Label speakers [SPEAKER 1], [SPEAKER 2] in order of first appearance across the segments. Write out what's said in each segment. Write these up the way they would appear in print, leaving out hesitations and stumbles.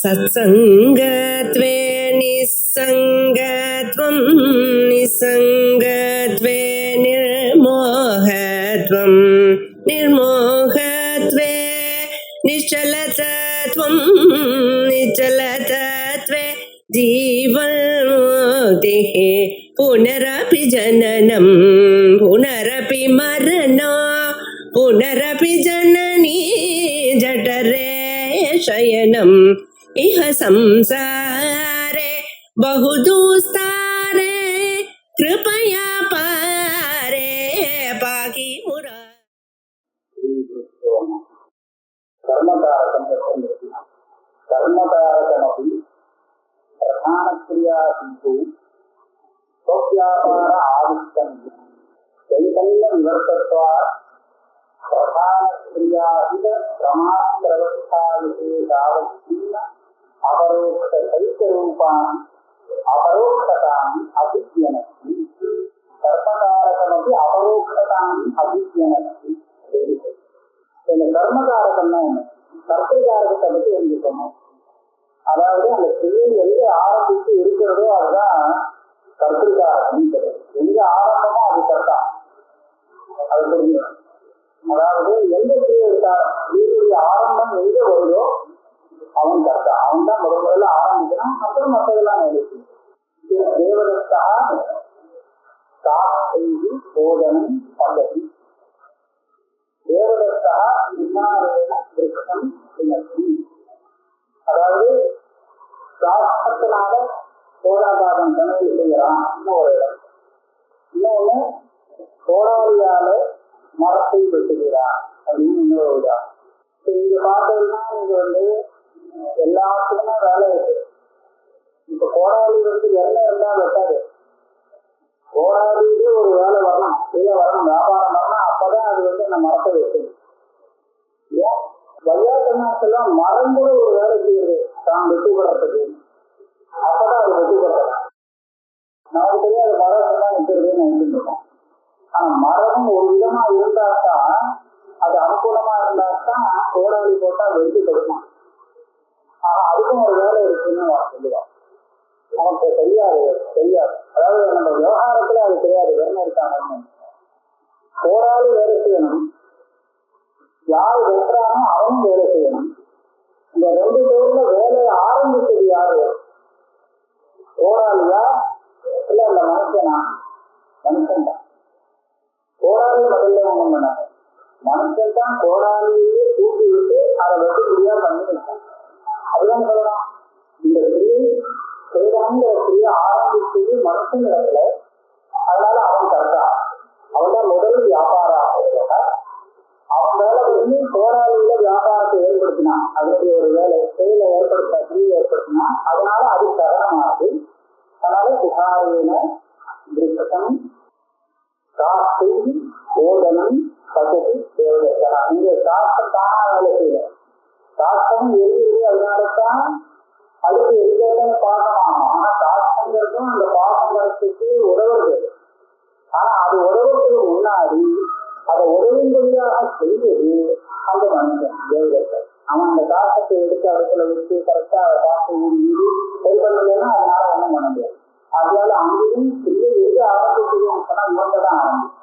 [SPEAKER 1] सत्सङ्गत्वे निस्सङ्गत्वं निस्सङ्गत्वे निर्मोहत्वं निर्मोहत्वे निश्चलतत्वं निश्चलतत्वे जीवन्मुक्तिः पुनरपि जननं पुनरपि मरणं पुनरपि जननी जठरे शयनम् इह संसारे बहुदुस्तारे कृपया पारे पाहि मुरा
[SPEAKER 2] कर्मकारकमपि प्रधानक्रियासिन्धु स्वव्यापार आविष्टं चैतन्यनिवर्तत्वात् प्रधानक्रियाहित प्रमात्रवस्थाविशेषावच्छिन्न अपरोक्षचैत्यरूपान् अपरोक्षताम् अभिज्ञनति कर्मकारकमपि अपरोक्षताम् अभिज्ञनति. இந்த கர்மகாரகம்னா என்ன? கர்த்தகாரகத்தை பற்றி எழுதிக்கணும். அதாவது அந்த செயல் எங்க ஆரம்பித்து இருக்கிறதோ அதுதான் கர்த்தகாரகம். எங்க ஆரம்பமோ அது கர்த்தா, அது தெரியும். அதாவது எந்த கிரியையுடைய ஆரம்பம் எங்க வருதோ அவன் கர்த்தா, அவன் தான் முதல்ல ஆரம்பிக்கிறான். அப்புறம் மற்றதெல்லாம் எழுதி தேவதத்தா செய்தி போதனம் பதவி தேவதத்தா விமானேன விருட்சம் வினத்தி. அதாவது சாஸ்திரத்தினால கோடாபாதம் கணக்கு செய்யறான் ஒரு இடம். இன்னொன்னு கோடாலியால மரத்தை வெட்டுகிறான் அப்படின்னு இன்னொரு இடம். இங்க பார்த்தீங்கன்னா இங்க எல்லாத்துக்குமே வேலை இருக்கு. இப்ப கோடாலி என்ன இருந்தா வெட்டாது. கோடாலியிலே ஒரு வேலை வரணும், கீழே வரணும், வியாபாரம் வரணும். அப்பதான் அது அந்த மரத்தை வெட்டுது. ஏன் வையாக்கெல்லாம் மரம் கூட ஒரு வேலை செய்யுது தான் வெட்டுப்படுறதுக்கு. அப்பதான் அது வெட்டுப்படுறலாம். நமக்கு தெரியாது மரம் தான் நிற்கிறதுன்னு நினைச்சுட்டு இருக்கோம். ஆனா மரம் ஒரு விதமா இருந்தாத்தான், அது அனுகூலமா இருந்தாத்தான் கோடாலி போட்டா வெட்டி கொடுக்கும். ஆனா அதுக்கும் ஒரு வேலை இருக்குன்னு சொல்லுவோம். நமக்கு தெரியாது. அதாவது நம்ம விவகாரத்துல அது தெரியாது. வேலை இருக்காங்க. கோடாலி வேலை செய்யணும், யார் வெட்டுறானோ அவனும் வேலை செய்யணும். இந்த ரெண்டு பேர்ல வேலையை ஆரம்பிச்சது யாரு? கோடாலியா இல்ல அந்த மனுஷனா? மனுஷன் தான். கோடாலி முதல்ல ஒண்ணும் பண்ணாங்க. மனுஷன் தான் கோடாலியே தூக்கி விட்டு அதை வெட்டி முடியா பண்ணி வச்சான். அதுதான் சொல்லலாம். இந்த செய்தாங்கிற கிரிய ஆரம்பிச்சது மனுஷன் இடத்துல. அதனால அவன் கரெக்டா, அவன் தான் முதல் வியாபாரம். அவன் வேலை இன்னும் கோடாலியில வியாபாரத்தை ஏற்படுத்தினான். அதனுடைய ஒரு வேலை செயலை ஏற்படுத்தினா அதனால அது கரணமானது. அதனால சுகாரியன விருட்சம் காஸ்தி போதனம் பதவி தேவதா. இங்க சாஸ்திரம் தானா வேலை செய்யல. சாஸ்திரம் எழுதி அதனாலதான் அதுக்கு எதுக்கான பாசமாகும். ஆனா சாஸ்திரங்கிறதும் அந்த பாசங்களுக்கு உதவுறது. ஆனா அது உதவுறதுக்கு முன்னாடி அதை உதவும்படியாக செய்வது அந்த மனுஷன் தேவதத்தை. அவன் அந்த காசத்தை எடுத்து அடுத்துல வச்சு கரெக்டா காசை ஊடி சரி பண்ணலன்னா அதனால ஒண்ணும் பண்ண முடியாது. அதனால அங்கேயும் செய்ய எது ஆரம்பிச்சதுன்னு சொன்னா இவங்கதான் ஆரம்பிச்சு.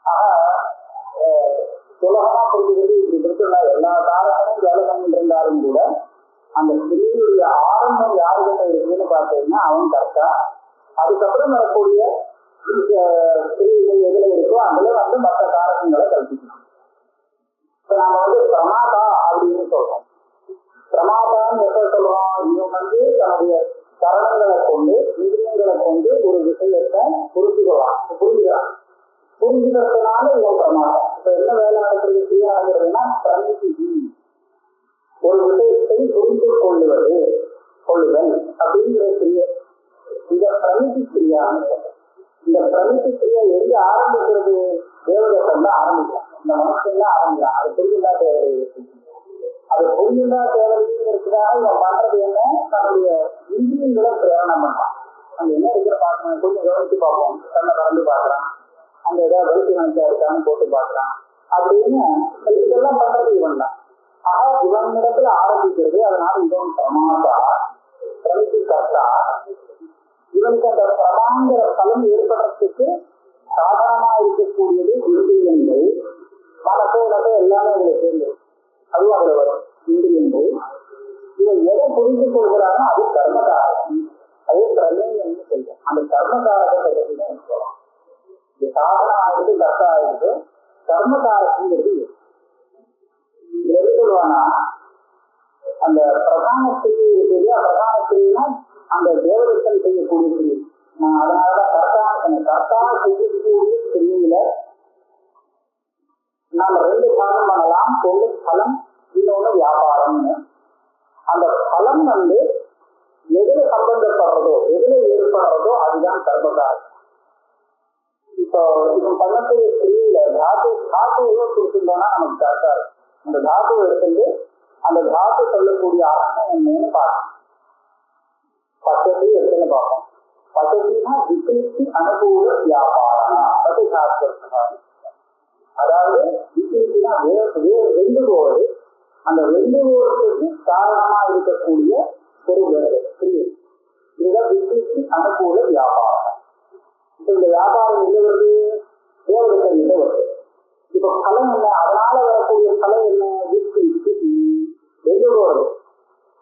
[SPEAKER 2] ஆக சுலகமா புரிஞ்சுக்கிறது இப்படி இருக்குல்ல. எல்லா காரணமும் வேலை பண்ணிட்டு இருந்தாலும் கூட அந்த ஸ்திரீயுடைய ஆரம்பம் யாருக்கிட்ட இருக்குன்னு பார்த்தீங்கன்னா அவன் கரெக்டா. அதுக்கப்புறம் வரக்கூடிய ஸ்திரீகள் எதுல இருக்கோ அதுல மற்ற காரணங்களை கல்பிக்கணும். இப்ப நாம பிரமாதா அப்படின்னு சொல்றோம். பிரமாதான்னு எப்ப சொல்றோம்? இவன் தன்னுடைய கரணங்களை கொண்டு இந்திரியங்களை கொண்டு ஒரு விஷயத்தை புரிஞ்சுக்கிறான். புரிஞ்சுக்கிறதுனால இவன் பிரமாதம். இப்ப என்ன வேலை நடக்கிறது செய்யாதுன்னா பிரமிதி, ஒரு விஷயத்தை புரிந்து கொள்ளுதல் அப்படிங்கிற கிரிய. இந்த பிரமிதி கிரியான்னு சொல்றோம். இந்த பிரமிதி கிரியா எங்க ஆரம்பிக்கிறது? தேவதத்தம் தான் ஆரம்பிக்கலாம். இந்த மனுஷன் தான் ஆரம்பிக்கலாம். அது புரிஞ்சுதா தேவை. அது புரிஞ்சுதா தேவைங்கிறதுக்காக இவன் பண்றது என்ன? தன்னுடைய இந்திரியங்களை பிரயாணம் பண்ணலாம். அங்க என்ன இருக்கிற பார்க்கணும், கொஞ்சம் கவனிச்சு பார்ப்போம். கண்ணை கலந்து பார்க்கலாம், அங்க ஏதாவது வெளிச்சு நினைச்சா இருக்கான்னு போட்டு பார்க்கலாம் அப்படின்னு இதெல்லாம் பண்றது இவன் தான். ஆக இவனிடத்துல ஆரம்பிக்கிறது. அதனால இவன் பிரமாதா பிரமிதி கர்த்தா. இவனுக்கு அந்த பிரமாங்கிற பலம் ஏற்படுறதுக்கு சாதாரணமா இருக்கக்கூடியது இந்திரியங்கள், மனசோடத்தை எல்லாமே அதுல சேர்ந்து அதுவும் அதுல வரும். இந்திரியங்கள் இவன் எதை புரிந்து கொள்கிறானோ அது கர்மகாரகம், அது பிரமேயம்னு சொல்றோம். அந்த கர்மகாரகத்தை பற்றி தான் சொல்லலாம். இது சாதனம் ஆயிடுது, கர்த்தா ஆயிடுது, கர்மகாரகங்கிறது எது சொல்லுவானா அந்த பிரதான கிரியை இருக்கு இல்லையா, பிரதான கிரியா அந்த தேவதத்தன் செய்யக்கூடிய கிரியை. அதனாலதான் கர்த்தா செய்யக்கூடிய கிரியையில நாம ரெண்டு பாகம் பண்ணலாம். ஒன்று பலம், இன்னொன்னு வியாபாரம்னு. அந்த பலம் எதுல சம்பந்தப்படுறதோ எதுல ஏற்படுறதோ அதுதான் கர்மகாரகம். இப்போ இவன் பண்ணக்கூடிய கிரியில தாத்துவை கொடுத்துட்டோம்னா நமக்கு கரெக்டா இருக்கும். அந்த தாத்துவை எடுத்துட்டு அந்த தாத்து சொல்லக்கூடிய அர்த்தம் என்னன்னு பார்க்கணும். பச்சதி எடுத்துன்னு பார்ப்போம். பச்சதினா விகிருத்தி அனுகூல வியாபாரம், அது சாஸ்திரம். அதாவது விகிருத்தினா வெந்து போவது, அந்த வெந்து போறதுக்கு காரணமா இருக்கக்கூடிய ஒரு கிரியை, இதுதான் விகிருத்தி அனுகூல வியாபாரம். இப்ப இந்த வியாபாரம் எங்க வருது? தேவதத்தை வருது. இப்ப பலம் என்ன? அதனால வரக்கூடிய பலம் என்ன? விகிருத்தி வெந்து போறது.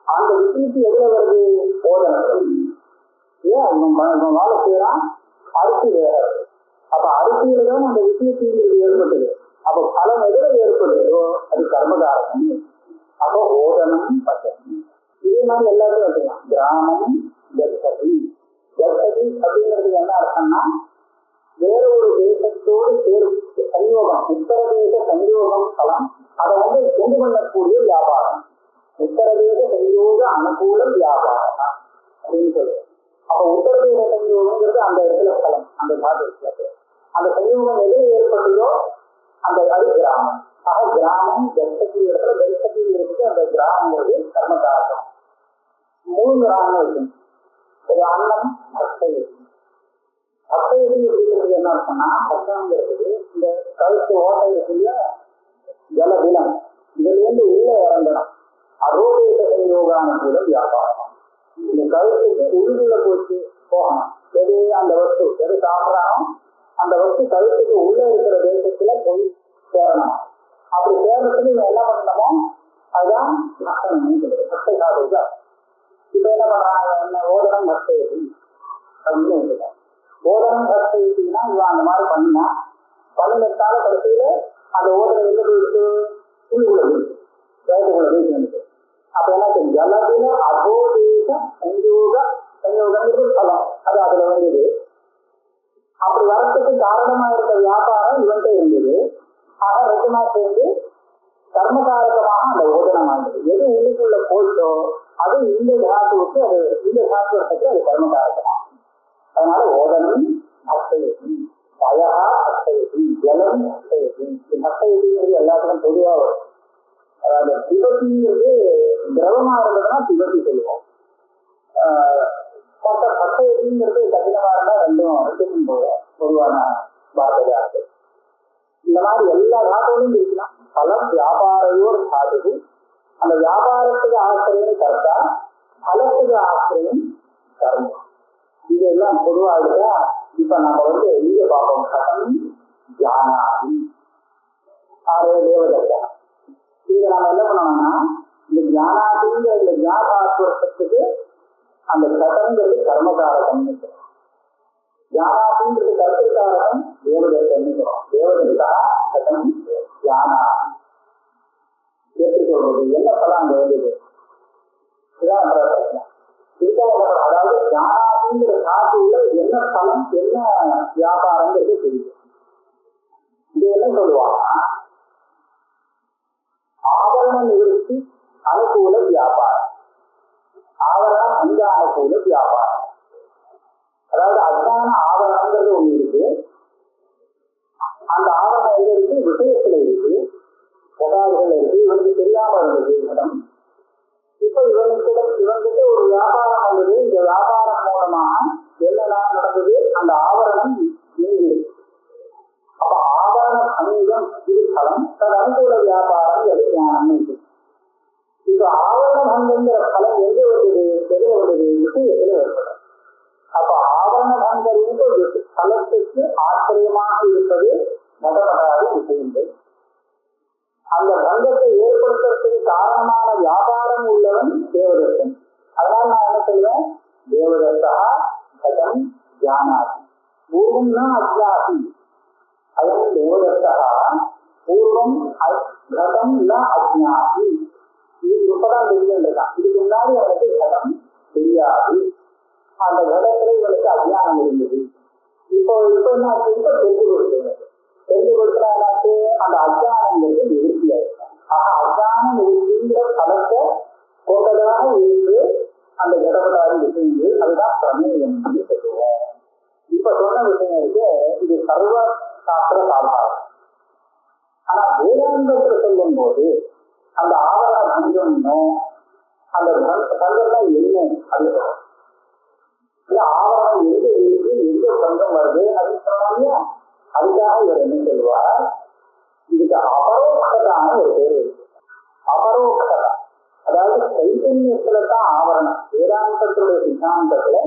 [SPEAKER 2] அந்த விகிருத்தி எதுல வருது? போதனங்கள். ஏன் இவன் வேலை செய்யறான்? அரிசி வேற. அப்ப அரிசியில தான் அந்த விகிருத்திங்கிறது ஏற்பட்டது. அப்ப பலம் எதுல ஏற்படுதோ அது கர்மகாரகம். அப்போ ஓதனம் பச்சதி. இதே மாதிரி எல்லாத்தையும் வச்சுக்கலாம். கிராமம் கர்ப்பதி. கர்ப்பதி அப்படிங்கிறது என்ன அர்த்தம்னா வேற ஒரு தேசத்தோடு சஞ்சோகம், உத்தரதேச சஞ்சோகம் பலம், அதை கொண்டு பண்ணக்கூடிய வியாபாரம். உத்தரதேச சஞ்சோக அனுகூல வியாபாரம் அப்படின்னு சொல்லுவோம். அப்ப உத்தரதேச சஞ்சோகங்கிறது அந்த இடத்துல பலம், அந்த தாது இருக்கிறது. அந்த சஞ்சோகம் எதில் ஏற்பட்டதோ அந்த அது கிராமம். ஆக கிராமம் கர்ப்பதி இடத்துல கர்ப்பதி இருக்குது. அந்த கிராமங்கிறது கர்மகாரகம். 3 கிராமம் இருக்கு. ஒரு அன்னம் அர்த்தம். அர்த்தயதி அப்படிங்கிறது என்ன இருக்குன்னா, அர்த்தங்கிறது இந்த கழுத்து ஓட்டை இருக்கு இல்லையா, ஜலதினம், இதுல இருந்து உள்ள இறங்கணும். அரோதேச சஞ்சோகானுகூல வியாபாரம். இந்த கழுத்துக்கு உருகுல போச்சு போகணும். எது அந்த வஸ்து எது சாப்பிடணும், அந்த வஸ்து கழுத்துக்கு உள்ள இருக்கிற தேசத்துல போய் சேரணும். அப்படி சேர்றதுக்கு இவன் என்ன பண்ணணுமோ அதுதான் பக்தை சாப்பிடுதா. இப்ப என்ன பண்றாங்க? என்ன ஓதனம் பக்தேதி அப்படின்னு வந்துட்டான். ஓதனம் பக்தேதினா இவன் அந்த மாதிரி பண்ணினா பண்ணினத்தால கடைசியில அந்த ஓதனம் எங்க போயிடுச்சு? புள்ளிக்குள்ள போயிடுச்சு, வேகத்துக்குள்ள போயிட்டு வந்துட்டு. அப்ப என்ன ஜலதில அகோதேச சஞ்சோகங்கிறது பலம், அது அதுல வந்தது. அப்படி வரத்துக்கு காரணமா இருக்க வியாபாரம் இவன்கிட்ட இருந்தது. ஆக ரெண்டுமா சேர்ந்து கர்மகாரகமாக அந்த ஓதனம் ஆனது. எது உள்ளுக்குள்ள போயிட்டோ அது இந்த தாத்துவுக்கு, அது இந்த சாஸ்திரத்துக்கு அது கர்மகாரகமாகும். அதனால ஓதனம் அர்த்தயதி, பயா அர்த்தயதி, ஜலம் அர்த்தயதி. அர்த்தயதிங்கிறது எல்லாத்துக்கும் பொதுவாக வரும். அதாவது பிபத்திங்கிறது திரவமா இருந்ததுன்னா பிபத்தி சொல்லுவோம். மற்ற அர்த்தயதிங்கிறது கடினமா இருந்தா ரெண்டுக்கும் பொதுவான வார்த்தையா இருக்கு. இந்த மாதிரி எல்லா தாத்தோடும் இருக்கலாம். பலம் வியாபாரையோர் சாதகு. அந்த வியாபாரத்துக்கு ஆசிரியம் கர்த்தா, பலத்துக்கு ஆசிரியம் கர்மம். இதெல்லாம் பொதுவாக இப்ப நம்ம இங்க பார்ப்போம். கடம் தியானாதி ஆரே தேவதத்தா. இங்க நம்ம என்ன பண்ணணும்னா இந்த தியானாதிங்கிற இந்த தியானாத்வத்துக்கு அந்த கடங்கிறது கர்மகாரகம். தியானாதிங்கிறது கர்த்திகாரகம் தேவதத்தன். தேவதத்தா கடம் தியானாதி. எப்படி சொல்றது? என்ன பலம் அங்க வந்தது? இதான் பிரச்சனை. அதாவது தியானாதிங்கிற காட்டுல என்ன பலம், என்ன வியாபாரங்கிறது தெரியும். இது என்ன சொல்லுவாங்க? ஆவரண நிவர்த்தி அனுகூல வியாபாரம், ஆவரணம் அங்க அனுகூல வியாபாரம். அதாவது அஜான ஆவரணங்கிறது ஒண்ணு இருக்கு. அந்த ஆவரணம் எங்க இருக்கு? விஷயத்துல இருக்கு, உதாரணங்கள் இருக்கு. இவனுக்கு தெரியாம இருந்தது இடம். இப்ப இவன்கிட்ட ஒரு வியாபாரம் வந்தது. இந்த வியாபாரம் மூலமாக என்னெல்லாம் நடந்தது? அந்த ஆவரணம் நீங்கிடுது. அப்ப ஆவரண அநீகம் இது பலம், தது அனுகூல வியாபாரம் எது ஞானம் இருக்கு. பங்கம்ங்கிற பலம் எங்க வருது, எதுல வருது, விஷயத்துல ஏற்படும். அப்ப ஆவரண பங்கருக்கு பலத்துக்கு ஆச்சரியமாக இருப்பது நடப்படாத விஷயங்கள். அந்த பங்கத்தை ஏற்படுத்துறதுக்கு காரணமான வியாபாரம் உள்ளவன் தேவதத்தன். அதனால நான் என்ன சொல்றேன், தேவதத்தா கதம் ஜானாதி பூர்வம்னா அஜ்ஞாதி. அதாவது தேவதத்தா பூர்வம் கதம் ந அஜ்ஞாதி. இது இப்பதான் தெரிஞ்சுருக்கான். இதுக்கு முன்னாடி அவனுக்கு கதம் தெரியாது. அந்த கடத்துல இவனுக்கு அஜ்ஞானம் இருந்தது. இப்போ என்ன தெரிஞ்சு கொடுத்தது. தெரிஞ்சு கொடுக்கிறாங்க. அந்த அஜ்ஞானங்கிறது நிவர்த்தியாயிருக்கும். ஆக அஜ்ஞானம் நிவர்த்திங்கிற பலத்தை போட்டதாக இருந்து அந்த கடவுளாரி விஷயங்கள் அதுதான் பிரமேயம் சொல்லுவோம். இப்ப சொன்ன விஷயம் இருக்கு, இது சர்வ சாஸ்திர சாதாரணம். ஆனா வேதாந்தத்துல சொல்லும் போது அந்த ஆவரண பஞ்சம்னு அந்த பஞ்சம் என்ன அது ஆவரணம் எங்க இருக்கு, எங்க பஞ்சம் வருது அப்படின்னு சொன்னாங்க. அதுக்காக இவர் என்ன சொல்லுவார், இதுக்கு அபரோக்ஷதான ஒரு பேர் இருக்கு. அபரோக்ஷதா அதாவது சைத்தன்யத்துலதான் ஆவரணம். வேதாந்தத்துடைய சித்தாந்தத்துல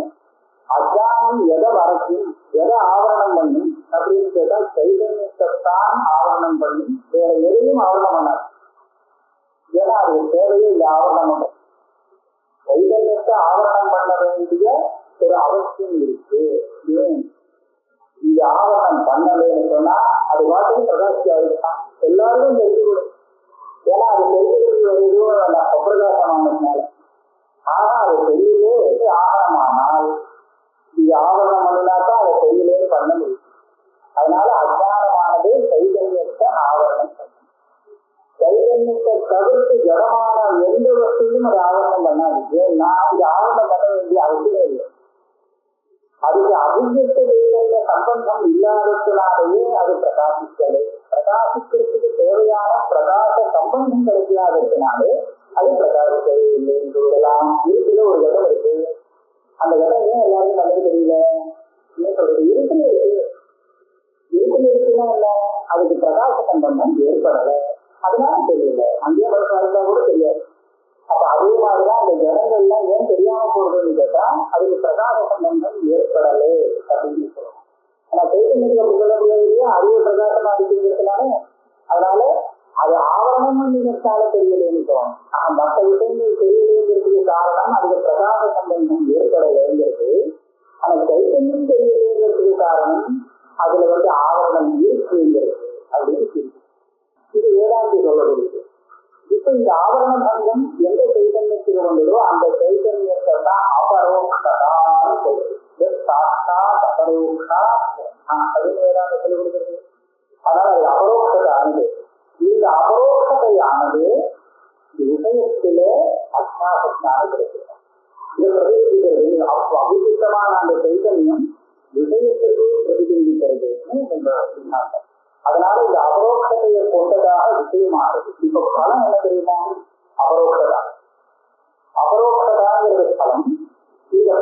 [SPEAKER 2] அஜானம் எதை வரைக்கும் எதை ஆவரணம் பண்ணும் அப்படின்னு கேட்டா சைதன்யத்தைத்தான் ஆவரணம் பண்ணும், வேற எதையும் ஆவரணம் பண்ணாது. ஏன்னா அது தேவையே இல்லை ஆவரணம் பண்ண. சைதன்யத்தை ஆவரணம் பண்ண வேண்டிய ஒரு அவசியம் இருக்கு. ஏன் இது ஆவரணம் பண்ணலன்னு சொன்னா அது வாட்டும் பிரகாசி ஆகிட்டான், எல்லாரும் தெரிஞ்சுவிடும். ஏன்னா அது தெரிஞ்சுக்கிறது அந்த அப்பிரகாசமானதுனால. ஆனா அது செய்யலே ஆகரமானால் இது ஆவரணம் பண்ணினாத்தான் அதை செய்யலே பண்ண முடியும். அதனால அஜானமானது சைதன்யத்தை ஆவரணம் பண்ணும். சைதன்யத்தை தவிர்த்து ஜடமான எந்த வசதியும் அது ஆவரணம் பண்ணாது. ஏன்னா இது ஆவரணம் பண்ண வேண்டிய அவசியம் இல்லை. அதுக்கு அபிஜித்த வேதங்க சம்பந்தம் இல்லாததுனாலேயே அது பிரகாசிக்கலை. பிரகாசிக்கிறதுக்கு தேவையான பிரகாச சம்பந்தம் கிடைக்காததுனாலே அது பிரகாசிக்கவே இல்லை என்று சொல்லலாம். இருக்குல ஒரு இடம் இருக்கு, அந்த இடம் ஏன் எல்லாருக்கும் நல்லது தெரியல, ஏன் சொல்றது, இருக்குல இருக்கு. இருக்குல இருக்குன்னா என்ன, அதுக்கு பிரகாச சம்பந்தம் ஏற்படலை, அதனால தெரியல. அங்கேயே படுத்தா கூட தெரியாது. அப்ப அதே மாதிரிதான் அந்த ஜனங்கள்லாம் ஏன் தெரியாம போறதுன்னு கேட்டா அதுக்கு பிரகாச சம்பந்தம் ஏற்படலை அப்படின்னு சொல்லுவோம். ஆனா சைத்தன்யத்துக்கு அப்படி சொல்ல முடியாது, அறிவு பிரகாசமா இருக்குங்கிறதுனால. அதனால அது ஆவரணம் நினைச்சால தெரியலேன்னு சொல்லுவோம். ஆனா மற்ற விஷயங்கள் தெரியலேங்கிறதுக்கு காரணம் அதுக்கு பிரகாச சம்பந்தம் ஏற்படலைங்கிறது. ஆனா சைத்தன்யம் தெரியலேங்கிறதுக்கு காரணம் அதுல ஆவரணம் இருக்குங்கிறது அப்படின்னு இருக்கு. இது வேதாந்தி சொல்லப்படுது. இப்ப இந்த ஆவரண பங்கம் எந்த சைத்தன்யத்துக்கு வந்ததோ அந்த சைத்தன்யத்தை தான் அபரோக்ஷதான்னு சொல்றது. சாட்சா அபரோக்ஷா அப்படின்னு வேதாந்த சொல்லி கொடுக்குறது. அதனால அது அபரோக்ஷதானது. இந்த அபரோக்ஷதையானது விஷயத்திலே அஜ்ஞாசத்தினால கிடைக்கிறது. இதை பிரதிபிக்கிறது. அபிஷித்தமான அந்த சைத்தன்யம் விஷயத்துக்கு பிரதிபிக்கிறது சித்தாந்தம். அதனால இந்த அபரோக்ஷதையை கொண்டதாக விஷயமானது. இப்ப பலம் என்ன தெரியுமா, அபரோக்ஷதா. அபரோக்ஷதாங்கிறது பலம். இந்த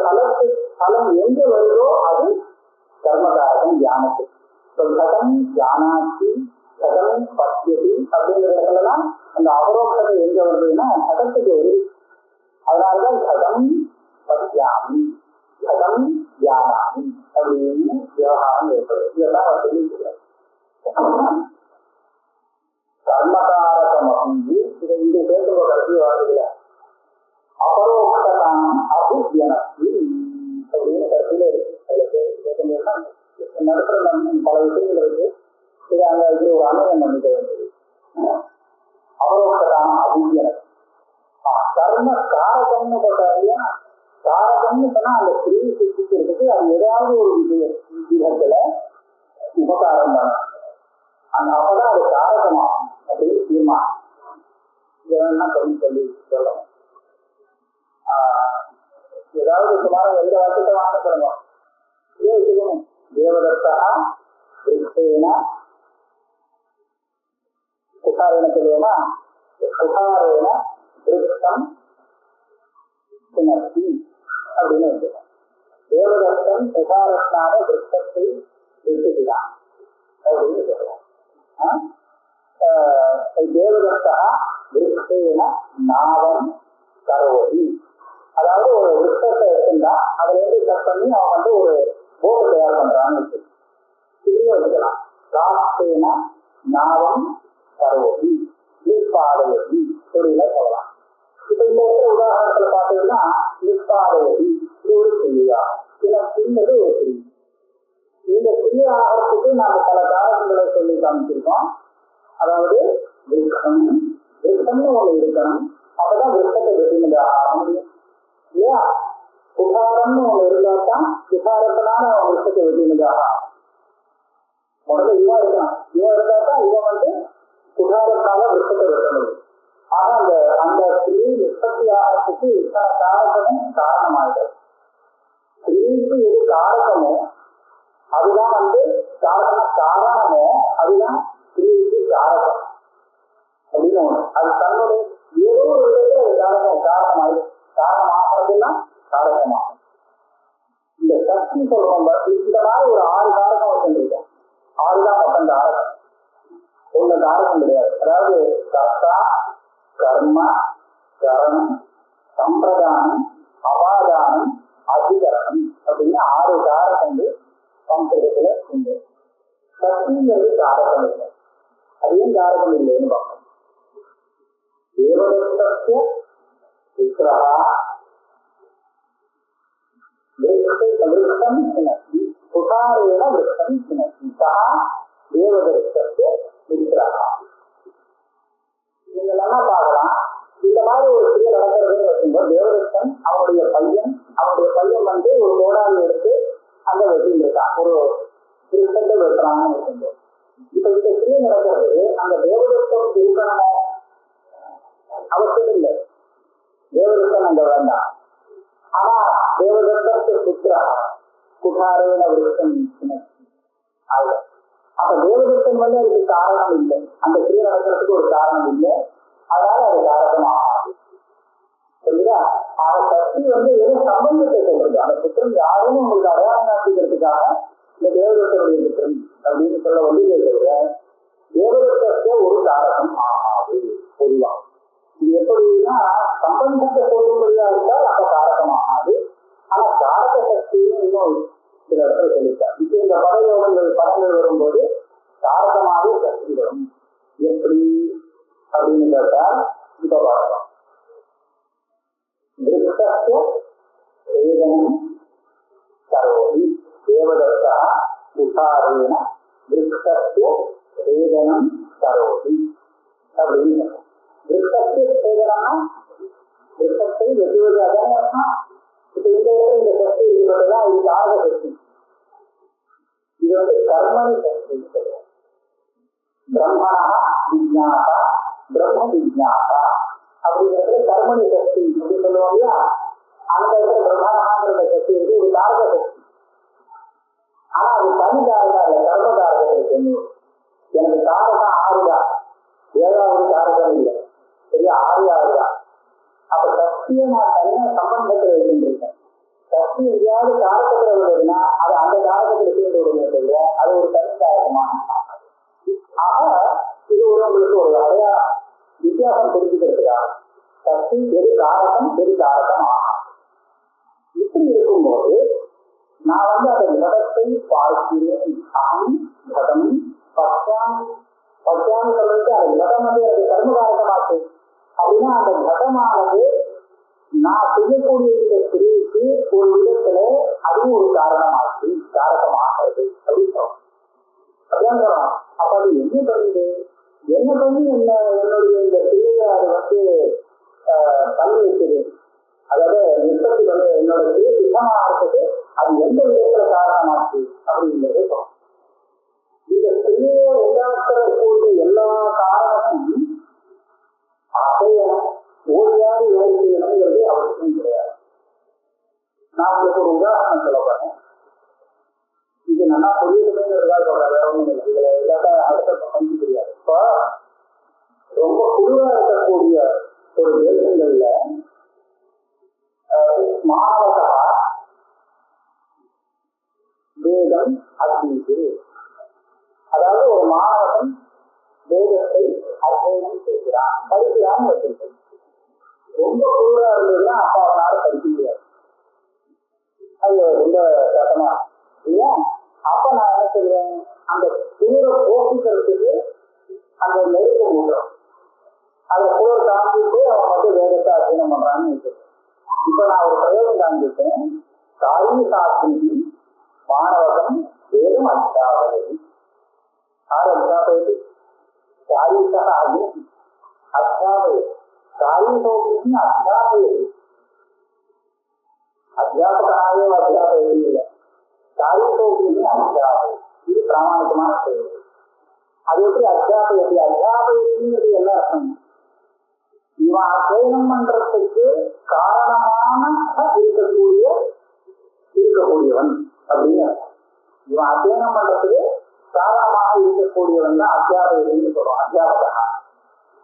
[SPEAKER 2] பலம் எங்க வருதோ அது கர்மகாரகம் தியானத்துக்கு. கதம் தியானாச்சி கதம் பத்தியதி அப்படிங்கிற இடத்துலலாம் அந்த அபரோக்ஷதை எங்க வருதுன்னா கதத்துக்கு வருது. அதனாலதான் கதம் பத்தியாமி கதம் தியானாமி அப்படின்னு விவகாரம் ஏற்படுது. இதெல்லாம் அவர் தெரிவிக்கிறார். கர்மகாரகம் இதை இந்த பேசுகிற கருத்து வாழ்க்கை அபரோக்ஷதாம் அபிஜனத்தி அப்படின்னு கருத்துல இருக்கு. நடத்துற பல விஷயங்கள் இருக்கு. இது அங்க இது ஒரு அனுபவம் பண்ணிக்க வேண்டியது. அபரோக்ஷதாம் அபிஜனத்தி. கர்ம காரகம்னு போட்டாரியா, காரகம்னு சொன்னா அந்த கிரியை சித்திக்கிறதுக்கு அது ஏதாவது ஒரு விதத்துல உபகாரம் பண்ண அந்த அப்பதான் அது காரகமாகும் அப்படின்னு தீர்மானம். இதெல்லாம் சொல்லி சொல்லணும். ஏதாவது சுமார எந்த வார்த்தை வாங்க சொல்லணும். இதே வச்சுக்கணும். தேவதத்தா விருத்தேன குகாரேன சொல்லுவோமா, குகாரேன விருத்தம் புனர்த்தி அப்படின்னு வச்சுக்கணும். தேவதத்தன் குகாரத்தினால விருத்தத்தை விட்டுகிறான் அப்படின்னு சொல்லுவோம். தேவதத்தா விருத்தேன நாவம் கரோதி. அதாவது ஒரு விருட்சத்தை எடுத்துட்டா அதுல இருந்து கட் பண்ணி அவன் வந்து ஒரு போட்டு தயார் பண்றான்னு வச்சு இப்படியும் வச்சுக்கலாம். ராஷ்டிரேன நாவம் கரோதி நிற்பாதயதி தொழில சொல்லலாம். இப்ப இந்த இடத்துல உதாரணத்துல பார்த்தீங்கன்னா நிற்பாதயதி இது ஒரு கிரியா, சில பின்னது ஒரு கிரி. இந்த கிரியா ஆகிறதுக்கு நாம பல காரணங்களை சொல்லி காமிச்சிருக்கோம். அதாவது விருட்சம், விருட்சம்னு ஒண்ணு இருக்கணும், அப்பதான் விருட்சத்தை வெட்டினதாக ஆக முடியும் இல்லையா? புகாரம்னு ஒண்ணு இருந்தால்தான் புகாரத்தினால அவன் விருட்சத்தை வெட்டினதாக ஆகும். முதல்ல இவன் இருக்கான், இவன் இருந்தால்தான் இவன் வந்து புகாரத்தினால விருட்சத்தை வெட்ட முடியும். ஆனா அந்த கிரி உற்பத்தி ஆகிறதுக்கு இத்தனை காரணமும் காரணமாயிடும். கிரிக்கு எது காரணமோ அதுதான் வந்து காரணமோ அதுதான் கிரிக்கு காரணம் அப்படின்னு ஒண்ணு. அது தன்னுடைய ஏதோ ஒரு விதத்துல காரணமாகிறதுலாம் காரணமாகும். இந்த சக்தி சொல்றோம், இந்த மாதிரி ஒரு 6 காரகம் வச்சுருக்கோம். 6 தான் மொத்தம் காரகம், ஒண்ணு காரகம் கிடையாது. அதாவது கர்த்தா, கர்ம, கரணம், சம்பிரதானம், அபாதானம், அதிகரணம் அப்படின்னு 6 காரகங்கள் சம்ஸ்கிருதத்துல உண்டு. சக்திங்கிறது காரகம் இல்லை. அதையும் காரகம் இல்லைன்னு பார்க்கணும். தேவதத்தஸ்ய விக்கிரஹா விருட்சம் சினத்தி புகாரேன விருட்சம் சினத்தி சா தேவதத்தஸ்ய விக்கிரஹா. நீங்க நல்லா பார்க்கலாம். இந்த மாதிரி ஒரு கிரியை நடக்கிறது வச்சுக்கோங்க. தேவதத்தன் அவனுடைய பையன் வந்து ஒரு கோடாலி எடுத்து அங்க வெட்டியிருக்கான், ஒரு விருட்சத்தை வெட்டுறான்னு வச்சுக்கோங்க. இப்ப இந்த கிரியை நடக்கிறது அந்த தேவதத்தம் இருக்கணுமோ? அவசியம் இல்லை, தேவதத்தன் அங்க வேண்டாம். ஆனா தேவதத்தத்துக்கு புத்திரா புகாரேன விருட்சம் ஆகும். அப்ப தேவதத்தன் வந்து அதுக்கு காரணம் இல்லை, அந்த கிரியை நடக்கிறதுக்கு ஒரு காரணம் இல்லை, அதனால அது காரணமாகாது. சரிங்களா? அந்த சக்தி வந்து எதுவும் சம்பந்தத்தை சொல்றது. அந்த புத்திரம் யாரும் உங்களுக்கு அடையாளம் காட்டிக்கிறதுக்காக இந்த தேவதத்தனுடைய புத்திரம் அப்படின்னு சொல்ல வழியே தவிர தேவதத்தத்தை ஒரு காரணம் ஆகாது பொதுவா. இது எப்படின்னா சம்பந்தத்தை சொல்லும்படியா இருந்தால் அந்த காரகம் ஆகாது. ஆனா காரக சக்தியும் இன்னும் சில இடத்துல சொல்லிட்டார். இப்ப இந்த படங்கள் வரும்போது காரகமாகவே சக்தி வரும். எப்படி அப்படின்னு கேட்டா இப்ப பார்க்கலாம். விருட்சஸ்ய சேதனம் கரோதி தேவதத்தா புகாரேன விருட்சஸ்ய சேதனம் கரோதி அப்படின்னு. விருட்சஸ்ய சேதனம்னா விருட்சத்தை வெட்டுவது அதான். இப்ப இந்த சக்தி இருக்கிறதுதான் இது காரக சக்தி. இது வந்து கர்மணி சக்தி. பிரம்மணா விஜ்ஞாதா பிரம்ம விஜ்ஞாதா அப்படிங்கிறது கர்மணி சக்தி அப்படின்னு சொல்லுவோம் இல்லையா? அந்த பிரம்மணாங்கிற சக்தி வந்து ஒரு காரக சக்தி. ஆனா அது தனி காரகம் இல்லை, கர்ம காரகம் இருக்கு. எனக்கு காரகம் 6 தான், 7வது காரகம் இல்லை, சரியா? 6 தான். அப்ப சக்தியை நான் தனியா சம்பந்தத்துல இருந்துருக்கேன். சக்தி எங்கேயாவது காரகத்துல உள்ளதுன்னா அது அந்த காரகத்துல சேர்ந்து விடுங்க தவிர அது ஒரு தனி காரகமான. ஆக இது உங்களுக்கு ஒரு அடையாளம் வித்தியாசம் தெரிஞ்சுக்கிறதுக்கா சக்தி எது காரகம் எது காரகம் ஆகும். இப்படி இருக்கும்போது நான் வந்து அந்த கடத்தை பார்க்கிறேன். அகம் கடம் பச்சாமி சொல்றது அந்த கடம் வந்து எனக்கு கர்மகாரகமாச்சு அப்படின்னா அந்த கடமானது நான் செய்யக்கூடிய இந்த கிரியைக்கு ஒரு விதத்துல அதுவும் ஒரு காரணமாச்சு, காரகமாகிறது அப்படின்னு சொல்றோம். அதான் சொல்லணும். அப்ப அது என்ன பண்ணுது? என்ன பண்ணி என்னுடைய இந்த கிரியையை அது வந்து பண்ணி வைக்குது. அதாவது நிற்பத்தி வந்து என்னோட கிரியை சுத்தமா இருக்குது, அது எந்த விதத்துல காரணமாச்சு அப்படிங்கிறது சொல்றோம். இந்த கிரியையை உண்டாக்கக்கூடிய எல்லா காரணமும் அசையணும், ஓடியாடி வேலை செய்யணுங்கிறது அவசியம் கிடையாது. நான் உங்களுக்கு ஒரு உதாரணம் சொல்ல போறேன். இது நல்லா புரியுதுங்கிறதுக்காக சொல்றேன், வேற ஒண்ணும் இல்லை. இதுல இல்லாத அடுத்த பங்கு தெரியாது. இப்போ ரொம்ப குழுவா இருக்கக்கூடிய ஒரு தேசங்கள்ல மாணவர்களா வேதம் அக்னி, அதாவது ஒரு மாணவன் வேதத்தை அத்தியனம் செய்கிறான், படிக்கிறான்னு வச்சிருக்கோம். ரொம்ப குளிரா இருந்ததுன்னா அப்ப அவனால படிக்க முடியாது. அது ரொம்ப கஷ்டமா இல்லையா? அப்ப நான் என்ன சொல்றேன், அந்த குளிரை போக்குறதுக்கு அந்த நெருப்பு மூடுறோம், அந்த குளிர் காமிட்டு அவன் வந்து வேகத்தை அத்தியனம் பண்றான்னு நினைக்கிறேன். இப்ப நான் ஒரு பிரயோகம் காண்பித்தேன். காயி சாத்தி மாணவகம் வேறும் அச்சாவது ஆறு அச்சாவது காயிசா அக்னி அச்சாவது காயிசோக்னி அச்சாவது அத்தியாபகனாயே அத்தியாபகம் இல்லை, காயிசோக்னி அச்சாவது. இது பிராமணிகமான செயல். அது எப்படி அத்தியாபகத்தை அத்தியாபகங்கிறது என்ன அர்த்தம்? இவன் அத்தியனம் பண்றதுக்கு காரணமான இருக்கக்கூடியவன் அப்படின்னு. இவன் அத்தியனம் பண்றதுக்கு காரணமாக இருக்கக்கூடியவன் தான் அத்தியாபகன்னு சொல்றோம். அத்தியாபகா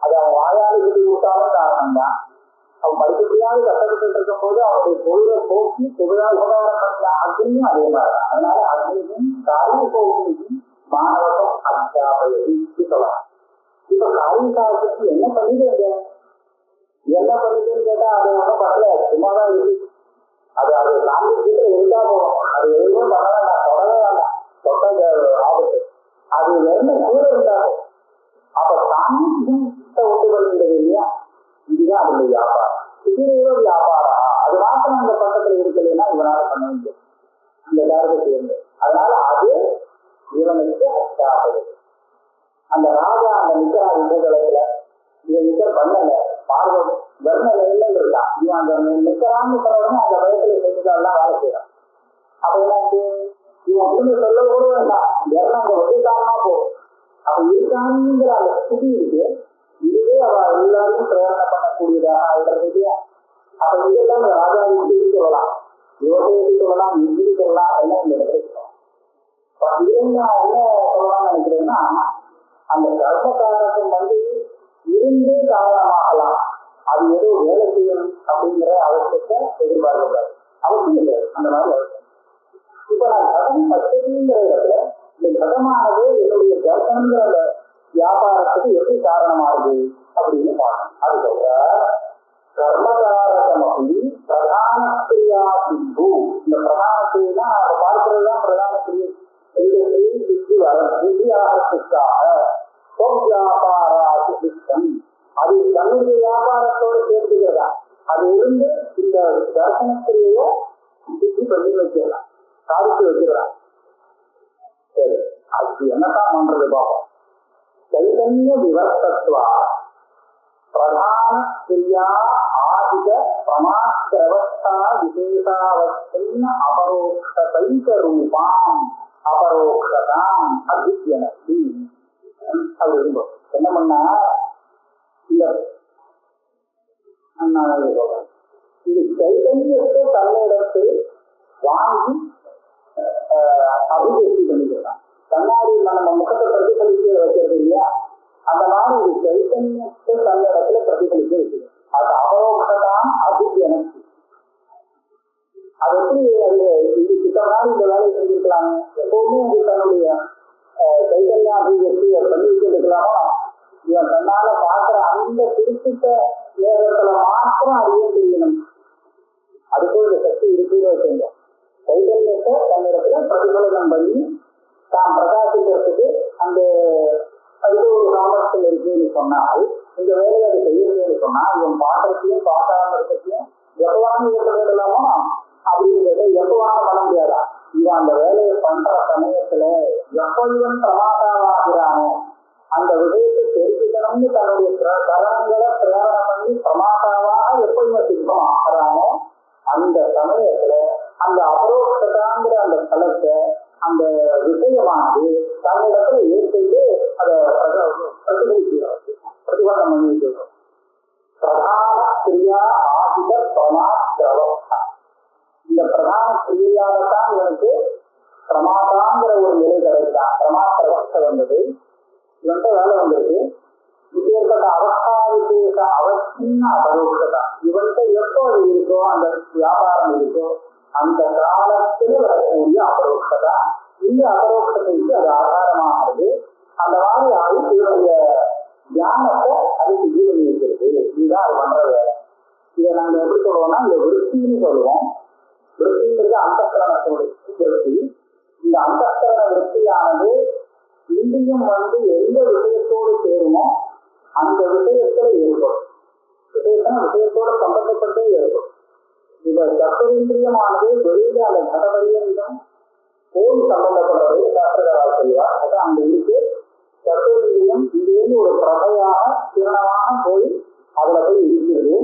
[SPEAKER 2] அது அவன் வாயாளி சொல்லி கொடுத்தாலும் காரணம் தான். அவன் படிக்க முடியாது கஷ்டப்பட்டு இருக்கும் போது அவனுடைய பொருளை போக்கி பொருளாக அக்னியும் அதே மாதிரிதான். அதனால அக்னியும் காரிய போக்கியும் மாணவகம் அத்தியாபகம் சொல்லலாம். இப்ப காரிய சாதத்துக்கு என்ன பண்ணிடுங்க, என்ன பண்ணிட்டுன்னு கேட்டா அது ஒன்றும் பண்ணல, சும்மாதான் இருக்கு. அது அது காங்கிரஸ் இருந்தா போகும், அது எதுவும் பண்ண வேண்டாம், தொடர வேண்டாம், தொட்ட ஆபத்து. அது என்ன கூட இருந்தாலும் அப்ப சாமித்த உண்டு பண்ணுறது இல்லையா? இதுதான் அதனுடைய வியாபாரம். இது வியாபாரம். அது மாத்திரம் அந்த பக்கத்துல இருக்கலைன்னா இவனால பண்ண முடியும் அந்த காரணத்தை சேர்ந்து. அதனால அது இவனுக்கு அச்சாபது. அந்த ராஜா அந்த நிக்கிறார் இந்தளத்துல இவன் நிக்கர் பண்ணல, பார்வம் வர்ண நிலையில இருக்கான். இவன் அந்த நிக்கிறான்னு சொன்னோடனே அந்த வயசுல செஞ்சுதான் வேலை செய்யறான். அப்ப எனக்கு இவன் ஒண்ணு சொல்ல கூட வேண்டாம், வர்ணம் அங்க வச்சுட்டான்னா போகும். அப்ப இருக்கான்ங்கிற அந்த ஸ்திதி இருக்கு. இதுவே அவ எல்லாரும் பிரயாணம் பண்ணக்கூடியதாக ஆயிடுறது இல்லையா? அப்ப இதுதான் ராஜா இப்படி சொல்லலாம், யோசனை சொல்லலாம், இப்படி சொல்லலாம், எல்லாம் இந்த கிடைக்கும். இதுல நான் என்ன சொல்லலாம்னு நினைக்கிறேன்னா, அந்த கர்ம காரணம் வந்து இருந்து காரணமாகலாம். அது ஏதோ வேலை செய்யணும் அப்படிங்கிற அவசியத்தை எதிர்பார்க்கக்கூடாது. அவசியம் இல்லை அந்த மாதிரி அவசியம். இப்ப நான் கடன் பச்சதிங்கிற இடத்துல இந்த கடமானது என்னுடைய தர்சனங்கிற அந்த வியாபாரத்துக்கு எப்படி காரணமாகுது அப்படின்னு பார்க்கணும். அது சொல்ற கர்மகாரகமி பிரதான கிரியா சித்து. இந்த பிரதான கிரியா அதை பார்க்கிறதுதான் பிரதான கிரியை. சித்தி வர வியாபாரத்துக்காக அது தன்னுடைய வியாபாரத்தோடு சேர்த்துக்கிறதா. அது இருந்து இந்த தர்சனத்திலேயே சித்தி பண்ணி வைக்கலாம், சாதித்து வைக்கிறான். சரி, அது என்னதான் பண்றது பார்ப்போம். சைதன்ய விவர்த்தத்வா பிரதான கிரியா ஆதிக சமாஸ்திரவஸ்தா விசேஷாவஸ்தின் அபரோக்ஷதைக ரூபாம் அபரோக்ஷதாம் அபித்யனதி. அது இருக்கும். என்ன பண்ணா இந்த இது சைதன்யத்தை தன்னிடத்தில் வாங்கி அபிவிருத்தி பண்ணிக்கிறான். கண்ணாடி நம்ம முகத்தை பிரதிபலிக்க வைக்கிறது இல்லையா? அந்த மாதிரி இது சைத்தன்யத்தை தன்னிடத்துல பிரதிபலிக்க வைக்கிறது. அது அபரோக்ஷதான் அபித்யனதி. அது எப்படி அது இது சித்தனால இந்த வேலையை செஞ்சிருக்கலாங்க. எப்பவுமே அது தன்னுடைய சைத்தன்ய அபிவிருத்தியை பண்ணி வச்சிருக்கலாமா? இவன் தன்னால பார்க்கிற அந்த குறிப்பிட்ட நேரத்துல மாத்திரம் அறிய தெரியணும். அதுக்கு ஒரு சக்தி இருக்குன்னு வச்சுங்க. சைதன்யத்தை தன்னிடத்துல பிரதிபலனம் பண்ணி தான் பிரகாசிக்கிறதுக்கு அந்த அதுக்கு ஒரு சாமர்த்தியம் இருக்குன்னு சொன்னால், இந்த வேலையை அதை செய்யறதுன்னு சொன்னா இவன் பாக்கிறதையும் பார்க்காம இருக்கிறதையும் எப்பவான இயக்க வேண்டலாமா அப்படிங்கிறத எப்பவான பண்ண முடியாதா? இவன் அந்த வேலையை பண்ற சமயத்துல எப்போ இவன் பிரமாதாவாகிறானோ அந்த விஷயத்தை தெரிஞ்சுக்கணும்னு தன்னுடைய கரணங்களை பிரேரணை பண்ணி பிரமாதாவாக எப்போ இவன் சித்தம் ஆகிறானோ அந்த சமயத்துல அந்த அபரோக்ஷதாங்கிற அந்த தலத்தை அந்த விஷயமானது தன்னிடத்துல ஏற்கனவே அதை பிரதிபலனம் பண்ணி வைக்கிறோம். பிரதான கிரியா ஆதிக பிரமாத்திரவஸ்தா. இந்த பிரதான கிரியாலதான் இவனுக்கு பிரமாதாங்கிற ஒரு நிலை கிடைக்கிறான். பிரமாத்திரவஸ்தை வந்தது, இவன்கிட்ட வேலை வந்திருக்கு. இப்பேற்பட்ட அவஸ்தா விசேஷ அவசியம் அபரோக்ஷதா. இவன்கிட்ட எப்போ அது இருக்கோ அந்த வியாபாரம் இருக்கோ அந்த காலத்துல வரக்கூடிய அபரோக்ஷதா. இந்த அபரோக்ஷதைக்கு அது ஆதாரமாகிறது. அந்த மாதிரி அது இவனுடைய தியானத்தை அதுக்கு ஜீவனி வைக்கிறது. இதுதான் அது பண்ற வேலை. இதை நாங்க எப்படி சொல்லுவோம்னா இந்த விருத்தின்னு சொல்லுவோம். விருத்திங்கிறது அந்தக்கரணத்தோட விருத்தி. இந்த அந்தக்கரண விருத்தியானது இந்தியம் எந்த விஷயத்தோடு சேருமோ அந்த விஷயத்துல ஏற்படும். விஷயத்தோட சம்பந்தப்பட்டே ஏற்படும். இந்த சத்துரிந்திரியமானது வெளியில அந்த கடவரியந்தம் போய் சம்பந்தப்பட்டதை சாஸ்திரகாரர் சொல்வார். அதான் அங்க இருக்கு. சத்துரிந்திரியம் இங்கேருந்து ஒரு பிரபையாக திறனமாக போய் அதுல போய் இருக்கிறது.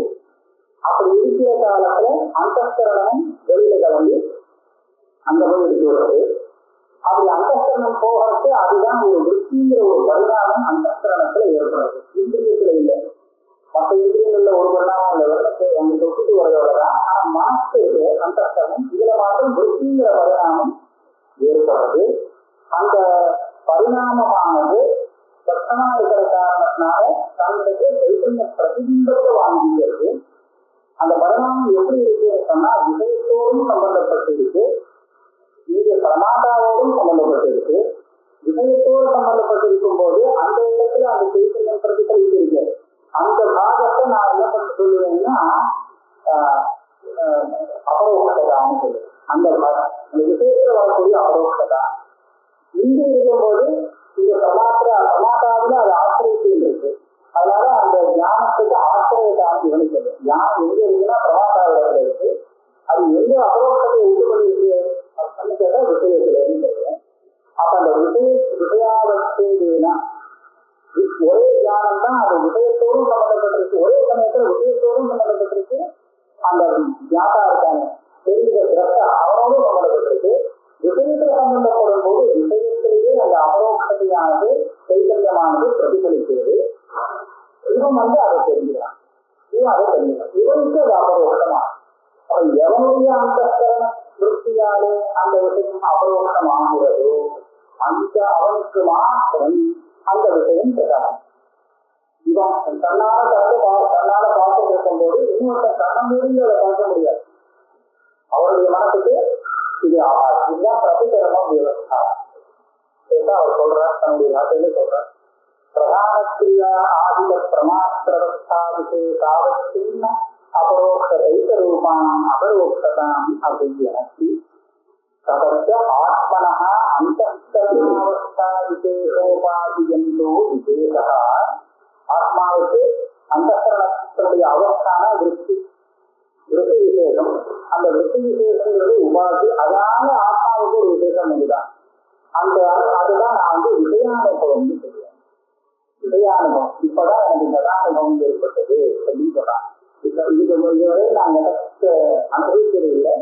[SPEAKER 2] அப்படி இருக்கிற காலத்துல அந்தஸ்கரணம் வெளியில கலந்து அந்த போய் இருக்கிறது. அப்படி அந்தஸ்கரணம் போகிறது அதுதான் ஒரு விருத்திங்கிற ஒரு பரிணாமம் அந்தஸ்கரணத்துல ஏற்படுறது. இந்திரியத்துல இல்லை, மற்ற இந்திரியங்கள்ல ஒரு பரிணாமம் அந்த வெள்ளத்தை அவங்க தொட்டுட்டு வரதோடதான். ஆனா மனசுக்கு அந்தஸ்கரணம் இதுல மாத்திரம் விருத்திங்கிற பரிணாமம் ஏற்படுறது. அந்த பரிணாமமானது சத்தமா இருக்கிற காரணத்தினால தன்னுடைய சைத்தன்ய பிரதிபிம்பத்தை வாங்கிக்கிறது. அந்த பரிணாமம் எப்படி இருக்குன்னு சொன்னா விஷயத்தோடும் சம்பந்தப்பட்டிருக்கு, இங்க பிரமாதாவோடும் சம்பந்தப்பட்டிருக்கு. விஷயத்தோடு சம்பந்தப்பட்டிருக்கும் போது அந்த இடத்துல அந்த சைத்தன்யம் பிரதிபலித்திருக்கு. அந்த பாகத்தை நான் என்ன பண்ண சொல்லுவேன்னா அபரோக்ஷதான்னு சொல்லுவேன். அந்த பாகம் அந்த விஷயத்துல வரக்கூடிய அபரோக்ஷதா இங்க இருக்கும்போது இந்த பிரமாதாவில அது ஆசிரியத்தில் இருக்கு. அதனால அந்த ஞானத்துக்கு ஆசிரியத்தான் கவனிக்கிறது. ஞானம் எங்க இருக்குன்னா பிரமாதாவிடத்துல இருக்கு. அது எங்க அபரோக்ஷத்தை உண்டு பண்ணிருக்கு அப்படின்னு கேட்டா விஷயத்துல இருந்து. அப்ப அந்த விஷயாவஸ்தேனா ஒரே ஞானம் தான் அது விஷயத்தோடும் சம்பந்தப்பட்டிருக்கு. ஒரே சமயத்துல விஷயத்தோடும் சம்பந்தப்பட்டிருக்கு. அந்த ஞாபகா இருக்காங்க தெரிஞ்சுக்க சிறப்ப அவனோடும் சம்பந்தப்பட்டிருக்கு. விஷயத்துல சம்பந்தப்படும் போது விஷயத்திலேயே அந்த அபரோக்ஷதையானது சைத்தன்யமானது பிரதிபலிக்கிறது. இவன் அதை தெரிஞ்சுக்கிறான், இவன் அதை தெரிஞ்சுக்கிறான், இவனுக்கு அது அபரோக்ஷமாகும். அவன் எவனுடைய அந்தஸ்கரண விருத்தியாலே அந்த விஷயம் அபரோக்ஷமாகிறதோ அந்த அவனுக்கு மாத்திரம் அந்த விஷயம் பிரகாரம். இவன் தன்னால பார்த்து இருக்கும் போது இன்னொருத்த கண்ண மூடி அதை பார்க்க முடியாது. அவருடைய மனசுக்கு இது ஆகாது. இதுதான் பிரதிகரணம் விவசாயம். அவர் சொல்றார், தன்னுடைய நாட்டிலே சொல்றார். பிரதானக்கிரியா ஆதித பிரமாத்திரவஸ்தா விசேஷாவஸ்தீன அபரோக்ஷ தைத்த ரூபாம் அபரோக்ஷதாம் அபிவியனஸ்தி ததஸ்ய ஆத்மனः அந்தஸ்கரணாவஸ்தா விசேஷோபாதியந்தோ விசேஷः. ஆத்மாவுக்கு அந்தஸ்கரணத்துடைய அவஸ்தான விருத்தி விசேஷம். அந்த விருத்தி விசேஷங்கிறது உபாதி. அதனால ஆத்மாவுக்கு ஒரு விசேஷம் உண்டுதான். அதுதான் நான் விஷயானுபவம்னு சொல்லுவேன். விஷயானுபவம் இப்பதான் எனக்கு கதானுபவம் ஏற்பட்டது அப்படின்னு சொல்றான். இதுவரை நான் கடத்தை அனுபவிக்கிறது இல்லை,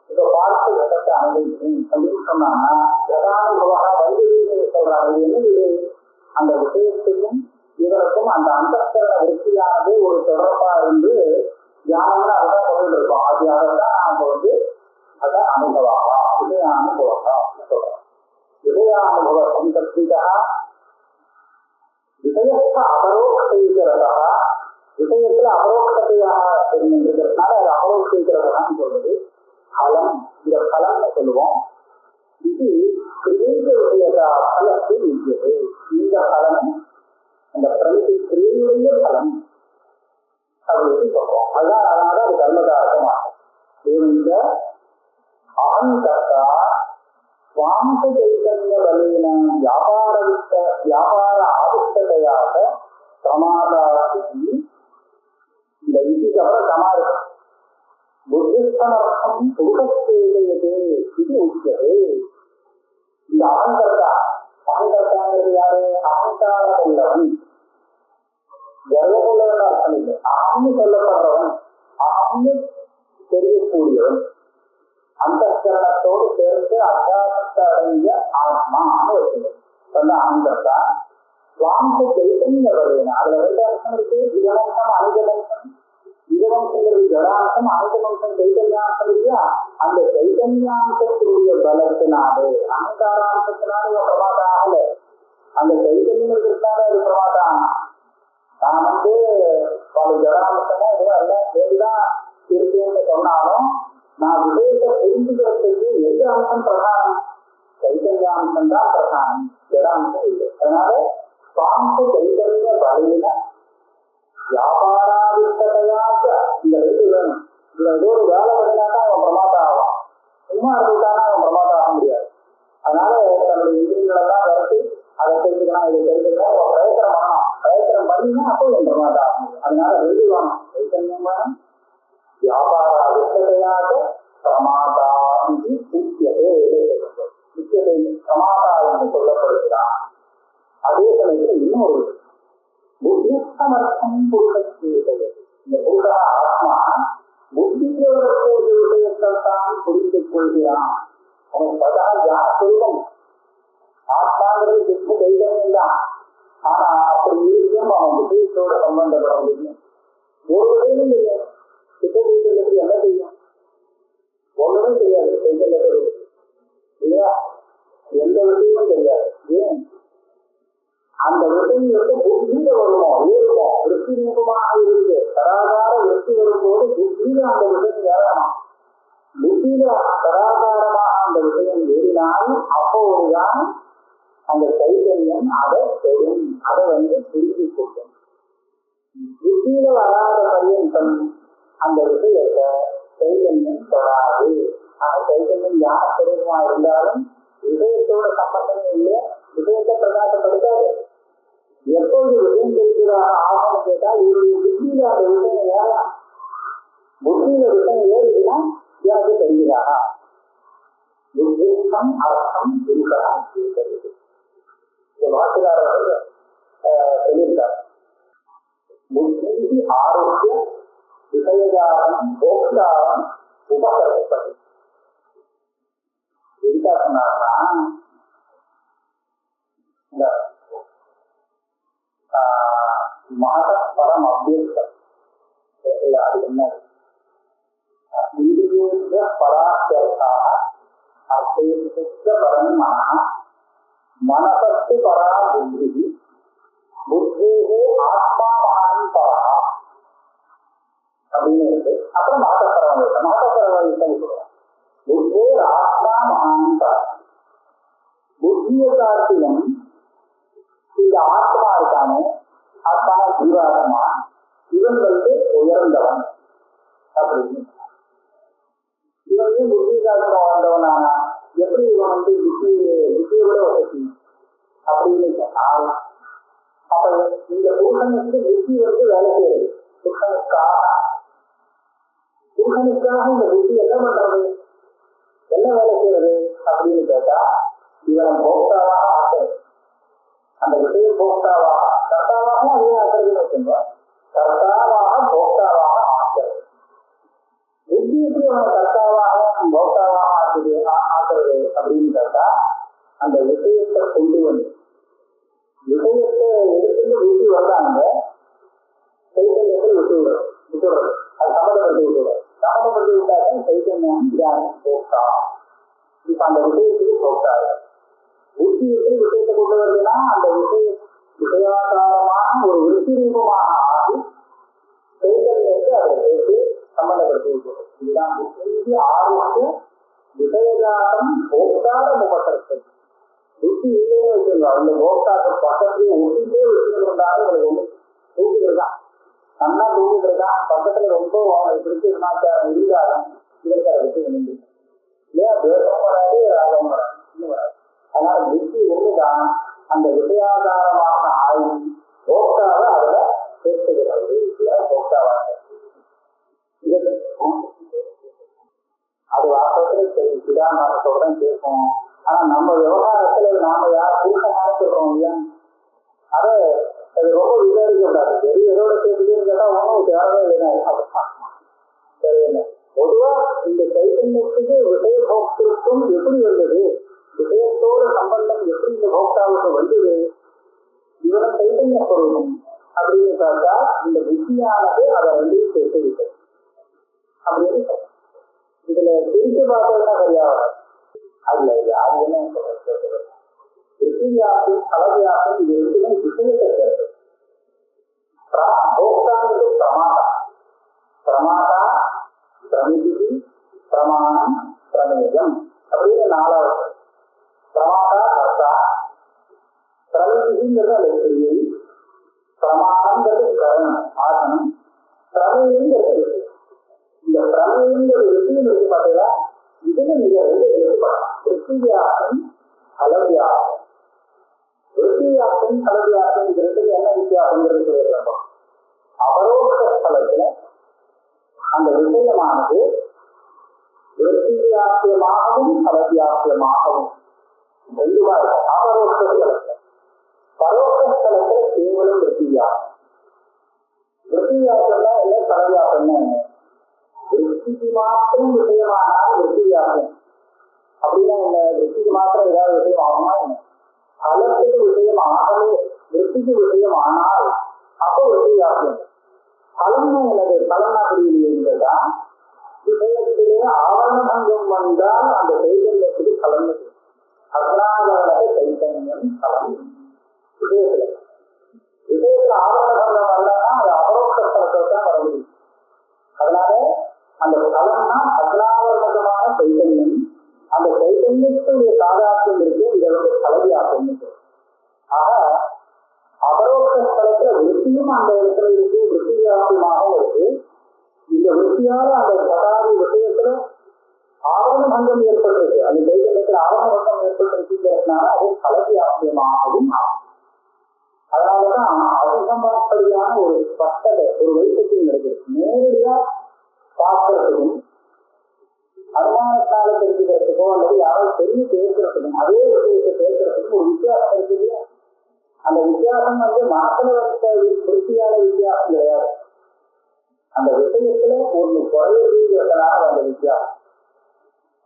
[SPEAKER 2] இப்ப பார்த்து கடத்தை அனுபவிக்கிறேன் அப்படின்னு சொன்னாங்கன்னா கதானுபவா வைத்தியம் சொல்றாங்க. என்ன அந்த விஷயத்துக்கும் இவருக்கும் அந்த அந்தஸ்கரண விருத்தியானது ஒரு தொடர்பா இருந்து தியானம்னு அதுதான் சொல்லிட்டு இருக்கோம். அது அதான் நாம அதான் அனுபவா விஷய அனுபவா சொல்றோம். விஷயானுபவ சம்பத்திகா விஷயத்த அபரோக்ஷீகரதா. விஷயத்துல அபரோக்ஷத்தையாக தெரிஞ்சிருக்கிறதுனால அது அபரோக்ஷீகரதான் சொல்றது. பலம், இந்த பலம்னு சொல்லுவோம். இது கிரீட விஷயத்தா பலத்தில் இருக்கிறது. இந்த பலனும் அந்த பிரமிதி கிரியையுடைய பலம் அப்படின்னு சொல்றோம். அதான் அதனால அது கர்மகாரகமாகும். இந்த அகங்கர்த்தா சுவாந்த சைத்தன்ய பலேன வியாபார ஆதிஷ்டதையாக பிரமாதாதி. இந்த இதுக்கப்புறம் சமாதி புத்திஸ்தமர்த்தம் புருஷேதையதே இது உச்சது. இந்த அகங்கர்த்தாங்கிறது யாரு? அகங்காரம் உள்ளவன், கர்வமுள்ளவன் அர்த்தம் இல்லை. அகம்னு சொல்லப்படுறவன், அகம்னு தெரியக்கூடியவன், அந்தஸ்கரணத்தோடு சேர்த்து அத்தியாசத்தை அடைஞ்ச ஆத்மான்னு வச்சுக்கணும். அகங்கர்த்தா சுவாந்த சைத்தன்ய பலேன. அதுல ரெண்டு அர்த்தம் இருக்கு. இதவம்சம் அனுஜவம்சம். இதவம்சங்கிறது ஜடாம்சம், அனுஜவம்சம் சைத்தன்யாம்சம் இல்லையா? அந்த சைத்தன்யாம்சத்தினுடைய பலத்தினாலே அகங்காராம்சத்தினாலே பிரமாதம் ஆகல. அந்த சைத்தன்யம் இருக்கிறதுனால அது பிரமாதம் ஆனா நான் பல ஜடாம்சமோ எல்லாம் சேர்ந்துதான் இருக்குன்னு சொன்னாலும் நான் விஷயத்தை தெரிஞ்சுக்கிறதுக்கு எந்த அம்சம் பிரதானம்? சைத்தன்யாம்சம் தான் பிரதானம், ஜடாம்சம் இல்லை. அதனால சுவாந்த சைத்தன்ய பலேன வியாபாராதிஷ்டதையாச்ச இந்த ரெண்டு வேணும். இதுல ஏதோ ஒரு வேலை பண்ணினாக்கா அவன் பிரமாதம் ஆகலாம், சும்மா இருந்துட்டானா அவன் பிரமாதம் ஆக முடியாது. அதனால தன்னுடைய இந்திரியங்களெல்லாம் விரட்டி அதை தெரிஞ்சுக்கலாம், இதை தெரிஞ்சுக்கலாம், அவன் பிரயத்தனம் பண்ணலாம். பிரயத்தனம் பண்ணினா அப்போ இவன் பிரமாதம் ஆக முடியும். அதனால ரெண்டு வேணும், சைத்தன்யம் வேணும், வியாபாராதிஷ்டதையாச்ச பிரமாதா முக்கியத்தை முக்கியத்தை பிரமாதா என்று சொல்லப்படுகிறான். அதே சமயத்தில் இன்னொரு புத்திசமர்த்தம் புருஷத்தீர்கள். இந்த புருஷ ஆத்மா புத்தியில் வரக்கூடிய விஷயங்கள் தான் புரிந்து கொள்கிறான். அவன் சதா ஞான சொல்லும் ஆத்மாங்கிறது புத்தி தைரியம் தான். ஆனா அப்படி இருக்கும் அவன் புத்தியத்தோட சம்பந்தப்பட முடியும். ஒரு விஷயமும் தெரியாது. சித்தபுத்திகளுக்கு என்ன தெரியும்? ஒண்ணுமே தெரியாது. இல்லையா? எந்த விஷயமும் தெரியாது. ஏன் அந்த விஷயம் புத்தியில வருமோ ஏறுமோ விருத்தி ரூபமாக இருக்கு. தராகார விருத்தி வரும்போது புத்தியில அந்த விஷயம் ஏறணும். புத்தியில தராகாரமாக அந்த விஷயம் ஏறினாலும் அப்போ ஒருதான் அந்த சைத்தன்யம் அதை பெறும், அதை புரிந்து கொள்ளும். புத்தியில வராத பரியந்தம் அந்த விஷயத்தை சைத்தன்யம் தொடாது. ஆனா சைத்தன்யம் யார் சுரூபமா இருந்தாலும் விஷயத்தோட சம்பந்தமே இல்லை, விஷயத்தை பிரகாசப்படுத்தாது. எப்போது விஷயம் தெரிகிறதாக ஆகணும் கேட்டால் இவருடைய புத்தியில அந்த விஷயம் ஏறலாம். புத்தியில விஷயம் ஏறுதுன்னா எனக்கு தெரிகிறாரா? புத்திசம் அர்த்தம் இருக்கிறான் இருக்கிறது. இந்த வாக்குதாரர் சொல்லியிருக்கார். புத்தி ஆரோக்கிய விஷயஜாலம் போக்தாரம் உபகரிப்பது. எதுக்காக சொன்னார்னா இந்த மத பரம் அபியர்த்தம் அது என்ன? இந்திரிய பராசர்த்தாக அபேட்சித்த பரம் மனசத்து பரா புத்தி புத்தேகே ஆத்மா மகான் பரா அப்படின்னு இருக்கு. அப்புறம் மகத்தபரம் புத்தே ஆத்மா மகான் பரா. புத்திய காட்டிலும் இந்த ஆத்மா இருக்கானே, ஆத்மா ஜீவாத்மா, இவன் உயர்ந்தவன் அப்படின்னு. இவன் புத்தி காட்டம் வாழ்ந்தவனானா எப்படி இவன் புத்தியை விட வசதி அப்படின்னு சொன்னால், அப்ப இந்த புருஷனுக்கு புத்தி வேலை செய்யுது. புருஷனுக்காக இந்த புத்தி என்ன பண்றது, என்ன வேலை செய்யறது அப்படின்னு கேட்டா, இவன் போக்தாவாக ஆக்குறது. அந்த விஷய போக்தாவாக கர்த்தாவாக அதே ஆக்குறதுன்னு வச்சுருந்தோம். கர்த்தாவாக போக்தாவாக ஆக்குறது. புத்தி எப்படி அவன் கர்த்தாவாக போக்தாவாக ஆக்குறது அப்படின்னு கேட்டா, அந்த விஷயத்தை கொண்டு வந்து விஷயத்தை எடுத்துட்டு புத்தி வந்தாங்க சைத்தன்யத்தில் விட்டுவிடுறது. அது சம்மதப்படுத்தி விட்டுவிடுறது. சம்மதப்படுத்தி விட்டாக்க சைத்தன்யம் தியானம் போக்தா. இப்ப அந்த விஷயத்துக்கு போக்தாது. புத்தி எப்படி விஷயத்தை கொண்டு வருதுன்னா, அந்த விஷயாதாரமான ஒரு விருத்தி ரூபமாக ஆகி சைத்தன்யத்தை அதை சேர்த்து சம்பந்தப்படுத்தி விட்டுறது. இதுதான் புத்தி ஆரோக்கிய விஷயஜாதம் போக்தார முகத்திற்கு. புத்தி இல்லைன்னு வச்சுருந்தோம், அந்த போக்தாக்கள் பக்கத்துலேயே ஒட்டிட்டே விஷயம் இருந்தாலும் இவங்களுக்கு ஒன்று தூக்கிட்டு இருக்கான், நல்லா தூக்கிட்டு இருக்கான். பக்கத்துல ரொம்ப பிடிச்சி சமாச்சாரம் இருந்தாலும் இவருக்கு அதை வச்சு நின்று ஏன் வேகம் வராது, ராகம் வராது, இன்னும் வராது. அதனால புத்தி ஒண்ணுதான் அந்த விஷயாதாரமான ஆய்வு போக்தாவை அதுல சேர்த்துக்கிறது. போக்தாவாக அது வாசத்துல சிதாமானத்தோட கேட்போம். ஆனா நம்ம விவகாரத்துல நாம யார் புருஷமாக சொல்றோம் இல்லையா, அதை அது ரொம்ப விசாரிக்கப்படாது. வெறும் எதோட கேட்குதுன்னு கேட்டா ஒன்றும் தேவை இல்லைன்னா சரியில்லை. பொதுவா இந்த சைத்தன்யத்துக்கு விஷய போக்திருக்கும் எப்படி வந்தது, விஷயத்தோட சம்பந்தம் எப்படி இந்த போக்தாவுக்கு வந்தது, இவர சைத்தன்ய ஸ்வரூபம் அப்படின்னு பார்த்தா இந்த புத்தியானது அதை ரெண்டையும் சேர்த்து விட்டது அப்படின்னு இதுல பிரித்து பார்த்ததுன்னா சரியாவது. அதுல யாரு என்ன சொல்றது, பிருத்திவியாசம் கலவியாசம் இது ரெண்டுமே விஷயத்தை சேர்த்து. போக்தாங்கிறது பிரமாதா, பிரமாதா பிரமிதி பிரமாணம் பிரமேயம் அப்படின்னு நாலாவது. பிரமாதா கர்த்தா, பிரமிதிங்கிறது அந்த கிரியை, பிரமாணங்கிறது கரணம் ஆத்மா, பிரமைங்கிறது இந்த பிரமைங்கிற விஷயம் இருக்கு பார்த்தீங்களா, இதுல நீங்க ரெண்டு எடுத்துக்கலாம். விருத்திவியாசம் கலவியாசம். விருத்திவியாசம் கலவியாசம் இது ரெண்டுக்கு என்ன வித்தியாசங்கிறது சொல்லிடுறோம். அவரோக ஸ்தலத்துல அந்த விஷயமானது விருத்திவியாசியமாகவும் கலவியாசியமாகவும் ரெண்டுமா இருக்கும். அவரோக ஸ்தலத்துல பரோட்ச ஸ்தலத்துல கேவலம் விருத்திவியாசம். விருத்திவியாசம்னா என்ன, கலவியாசம்னா என்ன? விருத்திக்கு மாத்திரம் விஷயமானால் விருத்திவியாசம் அப்படின்னா என்ன? விருத்திக்கு மாத்திரம் ஏதாவது விஷயம் ஆகுமா என்ன? பலத்துக்கு விஷயம் ஆகவே விருத்திக்கு விஷயம் ஆனால் அப்போ விருத்திவியாசம். பலம்னா என்னது? பலம்னா புரியலையா? விஷயத்திலே ஆவரண பங்கம் வந்தால் அந்த சைதன்யத்துக்கு கலந்தது. அக்னாவரண சைதன்யம் கலம். விஷயத்துல விஷயத்துல ஆவரண பங்கம் வந்தால்தான் அது அபரோக்ஷ ஸ்தலத்துல தான் வர முடியும். அதனால அந்த பலம்னா அக்னாவரணமான சைதன்யம். அந்த சைதன்யத்துடைய சாதாரணம் இருக்கு. இதை கலவியாசம். ஆக அபரோக்ஷ ஸ்தலத்துல விருத்தியும் அந்த இடத்துல இருக்கு, விருத்திவியாசமாக இருக்கு. இந்த விருத்தியால அந்த பதாதி விஷயத்துல ஆவரண பங்கம் ஏற்பட்டிருக்கு. அந்த சைதன்யத்துல ஆவரண பங்கம் ஏற்பட்டிருக்குங்கிறதுனால அது கலவியாசியமாகவும் ஆகும். அதனாலதான் அதிகமாப்படியான ஒரு ஸ்பஷ்டத்தை ஒரு வைத்தியம் இருக்கு. நேரடியா பார்க்கறதுக்கும் அனுமானத்தால தெரிஞ்சுக்கிறதுக்கோ அல்லது யாராவது தெரிஞ்சு பேசுறதுக்கும் அதே விஷயத்தை பேசுறதுக்கும் ஒரு வித்தியாசம் இருக்கு இல்லையா? அந்த வித்தியாசம் மனசுல வந்த விருத்தியான வித்தியாசம் கிடையாது. அந்த விஷயத்துல ஒண்ணு குறையுறதுனால அந்த வித்தியாசம்.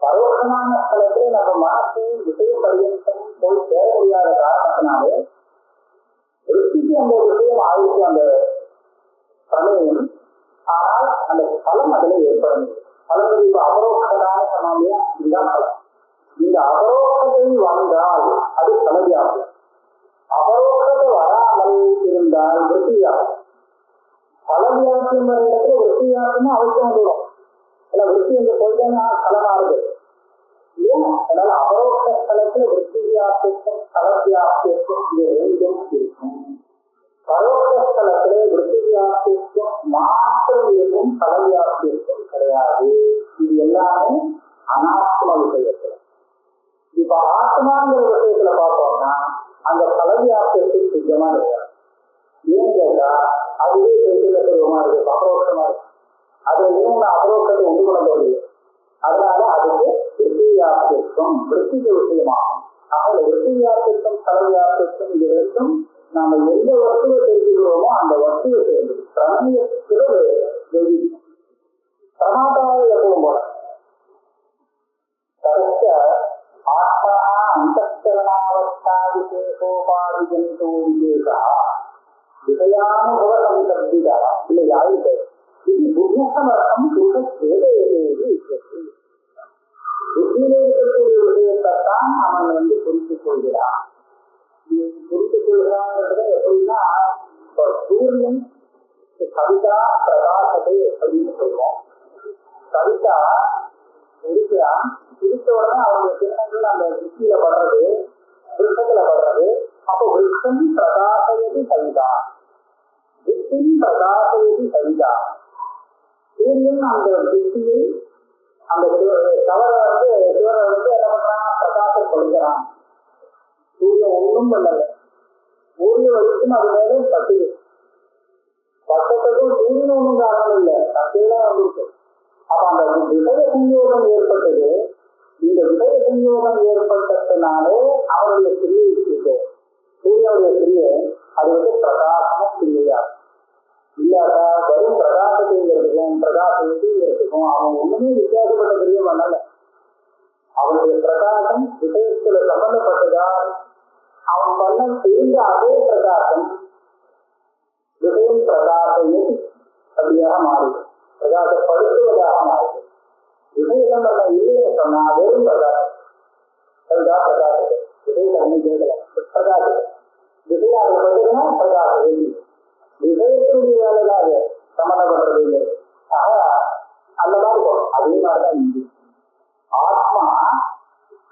[SPEAKER 2] பரோட்சமான ஸ்தலத்துல நம்ம மனசு விஷய பரியந்தம் போய் சேர முடியாத காரணத்தினாலே விருத்திக்கு அந்த விஷயம் ஆயிடுச்சு அந்த பிரமேயம். ஆனால் அந்த பலம் அதுல ஏற்பட முடியும். பலம் இப்ப அபரோக்ஷதான சமாமியா இதுதான் பலம். இந்த அபரோக்ஷத்தை வந்தால் அது கலவியாகும். அபரோக்ஷத்தை வராமல் இருந்தால் விருத்தியாகும். கலவியாசியம் வர இடத்துல விருத்தியாசமும் அவசியம் வந்துடும். ஏன்னா விருத்தி எங்க போயிட்டா கலமா இருக்கு இல்லையா? அதனால அபரோக்ஷ ஸ்தலத்துல விருத்திவியாசம் கலவியாசம் இது ரெண்டும் இருக்கும். பரோட்ச ஸ்தலத்திலே விருத்திவியாசம் மாற்றம் இருக்கும், கலவியாசம் கிடையாது. இது எல்லாமே அனாத்ம விஷயத்துல. இப்ப ஆத்மாங்கிற விஷயத்துல பார்த்தோம்னா அந்த கலவியாசத்துக்கு சித்தமா கிடையாது. ஏன்னு கேட்டா அதுவே சுரூபமா இருக்கு, அபரோக்ஷமா இருக்கு. அதுல இன்னொன்று அபரோக்ஷத்தை உண்டு பண்ண முடியும். அதனால அதுக்கு விருத்திவியாசம் விருத்திக விஷயமாகும். ஆக விருத்திவியாசம் கலவியாசம் இது ரெண்டும் நாம எந்த வஸ்துவை தெரிஞ்சுக்கிறோமோ அந்த வஸ்துவை சேர்ந்து பிரமேயத்துல பிரமாதாவை எப்பவும் போல ஆத்மா அந்தரணாவஸ்தா விசேஷோபாதி ஜந்தோ விசேஷா விஷயானுபவ சம்சப்திதா இல்லை யாருக்கு இது புத்திசமர்த்தம் புருஷேதேது. புத்தியிலே இருக்கக்கூடிய விஷயத்தான் அவன் புரித்துக் கொள்கிறான். புரித்துக் கொள்கிறாங்கிறது எப்படின்னா சூரியன் கவிதா பிரகாசத்தை அப்படின்னு சொல்றோம். கவிதா இருக்கிறான், இருக்க உடனே அவருடைய கிரணங்கள் அந்த புத்தியில படுறது, விருஷத்துல படுறது. அப்போ விருஷம் பிரகாசயதி கவிதா, வித்தின் பிரகாசயதி கவிதா. சூரியன் அந்த புத்தியை அந்த கவரை சிவரை என்ன பண்றான், பிரகாசம் கொடுக்கிறான். சூரியன் ஒன்றும் பண்ணல, சூரிய வரைக்கும் அது மேலே பட்டுது. பட்டத்துக்கும் சூரியன் ஒன்றும் காரணம் இல்லை, பட்டையெல்லாம் வந்துருக்கு. அப்ப அந்த விதய சஞ்சோகம் ஏற்பட்டது. இந்த விதய சஞ்சோகம் ஏற்பட்டதுனாலே அவருடைய கிரியை இருக்கு, சூரியனுடைய கிரியை அது பிரகாசம கிரியையா. இல்லாட்டா வெறும் பிரகாசத்தைங்கிறதுக்கும் பிரகாசத்தைங்கிறதுக்கும் அவன் ஒண்ணுமே வித்தியாசப்பட்ட கிரியை பண்ணல. அவனுடைய பிரகாசம் விஷயத்துல சம்பந்தப்பட்டதால் அவன் பண்ண தெரிந்த அதே பிரகாசம் விஷயம் பிரகாசமே அப்படியாக மாறுது, பிரகாசப்படுத்துவதாக மாறுது. விஷயம் பண்ண இல்லைன்னு சொன்னா வெறும் பிரகாசம் பிரகாசத்தை விஷயம் தண்ணி கேட்கல பிரகாசத்தை விஷயம் பார்த்தீங்கன்னா பிரகாசம் விஷயத்தினுடைய வேலையாக சம்பந்தப்படுறது. ஆக அந்த மாதிரி அதே மாதிரிதான் இங்கு ஆத்மா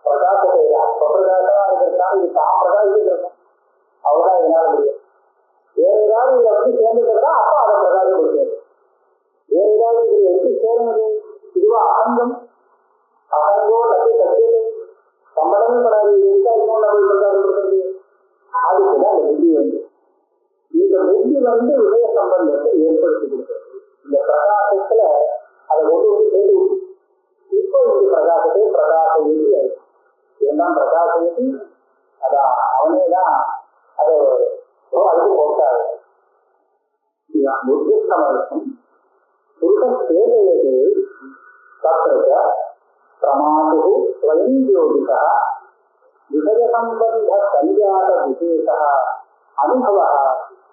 [SPEAKER 2] பிரகாசத்தை பிரகாசமா இருக்கிறதுனால இது தான் பிரகாசிட்டு இருக்கும். அவ்வளவுதான் இதனால முடியும். வேற ஏதாவது இதை சேர்ந்துக்கிறதா அப்போ அதை பிரகாசம் கொடுக்கிறது. அசங்கம் அசங்கோ நதி கட்டியது சம்பளமே படாது இருக்கா இன்னொன்று போய் சொல்றாரு அதுக்குதான் அந்த புத்தி வந்து இந்த புத்தி வந்து விடய சம்பந்தத்தை ஏற்படுத்தி கொடுக்கிறது. இந்த பிரகாசத்துல அதை கொண்டு வந்து சேர்த்து இப்போ இந்த பிரகாசத்தை பிரகாசம் இதுதான் பிரகாசம் அதான் அவனேதான் அதை அதுக்கு போட்டாரு புத்திசமர்த்தம் புருஷ சேவையது தத்திர பிரமாது ஸ்வயம் ஜோதிஷா விஷய சம்பந்த சஞ்சாத விசேஷ அனுபவ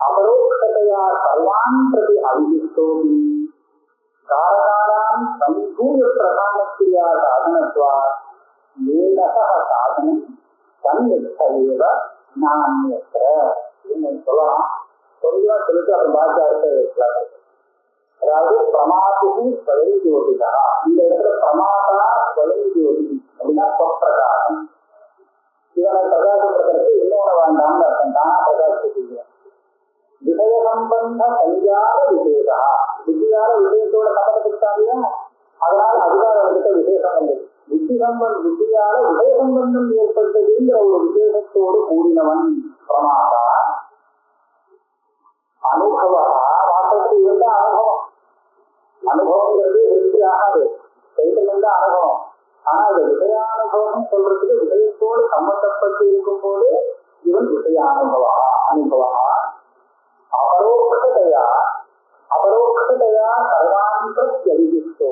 [SPEAKER 2] அபரோக்ஷதையா சர்வான் பிரதி அவிதிஷ்டோபி காரகாணாம் சம்பூய பிரதானக்ரியா சாதனத்வா ஏனச சாதனம் தன்னிஷ்டேவ நான்யத்ர சொல்லலாம். கொஞ்சமா சொல்லிட்டு அப்புறம் பாக்கி அடுத்த வைக்கலாம். அதாவது பிரமாதுக்கு ஸ்வயம் ஜோதிஷா, இந்த இடத்துல பிரமாதா ஸ்வயம் ஜோதி அப்படின்னா சொப்பிரகாசம். இவனை பிரகாசப்படுத்துறதுக்கு இன்னொன்று வேண்டாம்னு அர்த்தம். தானா பிரகாசிக்க விஷய சம்பந்த சஞ்சாத விசேஷா, வித்தியார விஷயத்தோட சம்பந்தப்படுத்தாங்க. அதனால அதுதான் வந்துட்ட விசேஷம் வந்தது. வித்தியார விஷய சம்பந்தம் ஏற்பட்டதுங்கிற ஒரு விசேஷத்தோடு கூடினவன் பிரமாதா. அனுபவ வாசத்துக்கு இருந்தா அனுபவம். அனுபவங்கிறது வெற்றி ஆகாது, சைத்தன்யம் தான் அனுபவம். ஆனா இந்த விஷயானுபவம் சொல்றதுக்கு விஷயத்தோடு சம்பந்தப்பட்டு இருக்கும் போது இவன் விஷயானுபவா அனுபவா. அபரோக்ஷதையா சர்வான் பிரத்யவிதிஷ்டோ.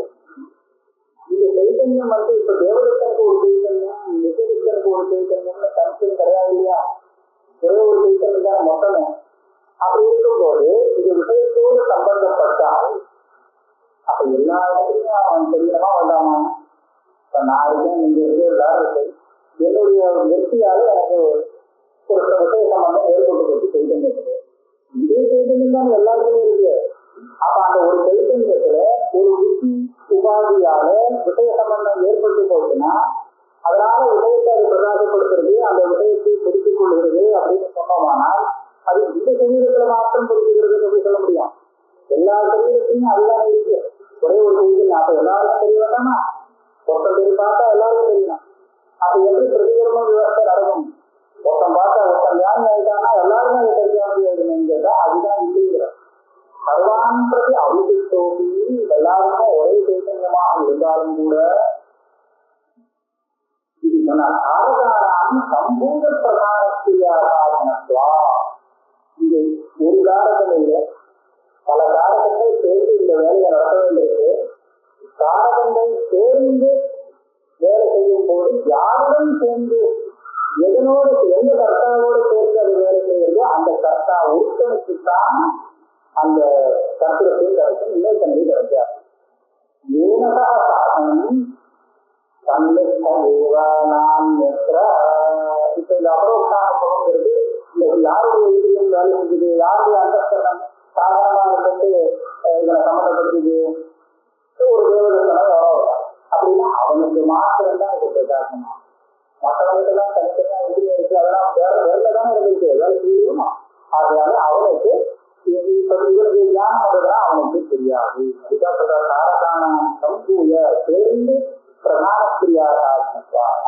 [SPEAKER 2] இந்த சைத்தன்யம் வந்து இப்ப தேவதத்தனுக்கு ஒரு சைத்தன்யம், நித்தியதத்தனுக்கு ஒரு சைத்தன்யம்னு கருத்து கிடையாது இல்லையா? ஒரே ஒரு சைத்தன்யம் தான் மொத்தமே. அப்படி இருக்கும்போது இது விஷயத்தோடு சம்பந்தப்பட்டால் அப்ப எல்லா இடத்துலையும் அவன் தெரியணுமா வேண்டாமா? இப்ப நான் இருக்கேன், நீங்க இருக்கு, எல்லாரும் இருக்கு. என்னுடைய வெற்றியால எனக்கு ஒரு விஷய சம்பந்தம் ஏற்பட்டு போச்சு சைத்தன்யத்துக்கு. இதே சைத்தன்யம் தான் எல்லாருக்குமே இருக்கு. அப்ப அந்த ஒரு சைத்தன்யத்துல ஒரு புத்தி உபாதியால விஷய சம்பந்தம் ஏற்பட்டு போச்சுன்னா அதனால விஷயத்தை அது பிரகாசப்படுத்துறது, அந்த விஷயத்தை பிடித்துக் கொள்கிறது அப்படின்னு சொன்னோமானால் அது இந்த சரீரத்துல மாற்றம் பிடிக்கிறது எப்படி சொல்ல முடியும்? எல்லா சரீரத்திலையும் அதுதான் இருக்கு. ஒரே ஒரு சரீரம் அப்ப எல்லாருக்கும் தெரிய வேண்டாமா? ஒருத்தன் தெரிய பார்த்தா எல்லாருக்கும் தெரியணும். அப்ப எப்படி பிரதிகரம விவசாய நடக்கும்? ஒருத்தன் பார்த்தா ஒருத்தன் ஞானி ஆயிட்டானா எல்லாருமே அதை தெரியாமல் ஆயிடுமேங்கிறதா அதுதான் இல்லைங்கிற சர்வான் பிரதி அவிதிஷ்டோபி. எல்லாருமே ஒரே சைத்தன்யமாக இருந்தாலும் கூட இது காரகாணாம் சம்பூத பிரதானத்தியா சாதனத்வா. இது ஒரு காரகம் இல்லை, பல காரகங்கள் சேர்ந்து இந்த வேலையை நடத்த வேண்டியிருக்கு. காரகங்கள் சேர்ந்து வேலை செய்யும் போது யாருடன் சேர்ந்து எதனோடு எந்த கர்த்தாவோடு சேர்ந்து அது வேலை செய்யறதோ அந்த கர்த்தா ஒருத்தனுக்குத்தான் அந்த கர்த்தத்தையும் கிடைக்கும், இன்னொருத்தனையும் கிடைக்காது. ஏனதா சாதனம் இப்ப இந்த அபரோக்ஷானுபவங்கிறது யாருடைய உயிரியம் வேலை செஞ்சது, யாருடைய அந்தஸ்தனம் சாதாரணமா இருந்து இதனை சம்மந்தப்படுத்துது, ஒரு தேவதத்தனம் அப்படின்னா அவனுக்கு மாத்திரம்தான் இது பிரகாசமா. மற்றவங்களுக்கெல்லாம் தனித்தனியா உயிரியம் இருக்கு, அதெல்லாம் வேற வேறதானே இருந்துருக்கு, வேலை செய்யணுமா? அதனால அவனுக்கு இவனுக்கு ஞானம் வந்ததுன்னா அவனுக்கு தெரியாது. அதுதான் சொல்ற காரகாணம் சம்பூய சேர்ந்து பிரதானத்திரியாக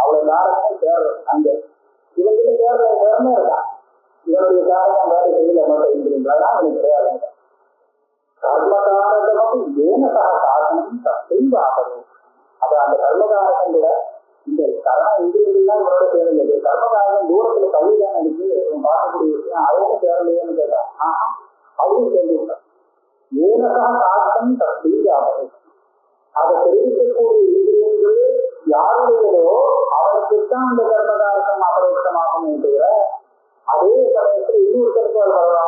[SPEAKER 2] அவ்வளவு காரகம் தேவை. அந்த இவங்கிட்ட தேர்மே இருக்கான், இவனுடைய காரகம் வேலை செய்யல மாட்டேங்கிறீங்களா அவனுக்கு கிடையாது. கர்மகாரகமும் ஏனசா சாதனம் தப்பைந்து ஆகணும். அப்ப அந்த கர்மகாரகம் கூட இந்த கர்ம இந்திரியெல்லாம் இவரோட சேர்ந்தது. கர்மகாரகம் தூரத்துல கல்விதான் இருக்கு, பார்க்கக்கூடிய விஷயம் அதுவும் தேவையில்லைன்னு கேட்டான். ஆஹா, அதுவும் சேர்ந்துட்டான். ஏனசா சாதனம் தப்பைந்து ஆகணும். அதை தெரிவிக்கக்கூடிய இந்திரியங்கள் யாருடையதோ அவனுக்குத்தான் அந்த கர்மகாரகம் அபரோட்சமாகும் தவிர அதே சமயத்தில் இன்னொருத்தருக்கு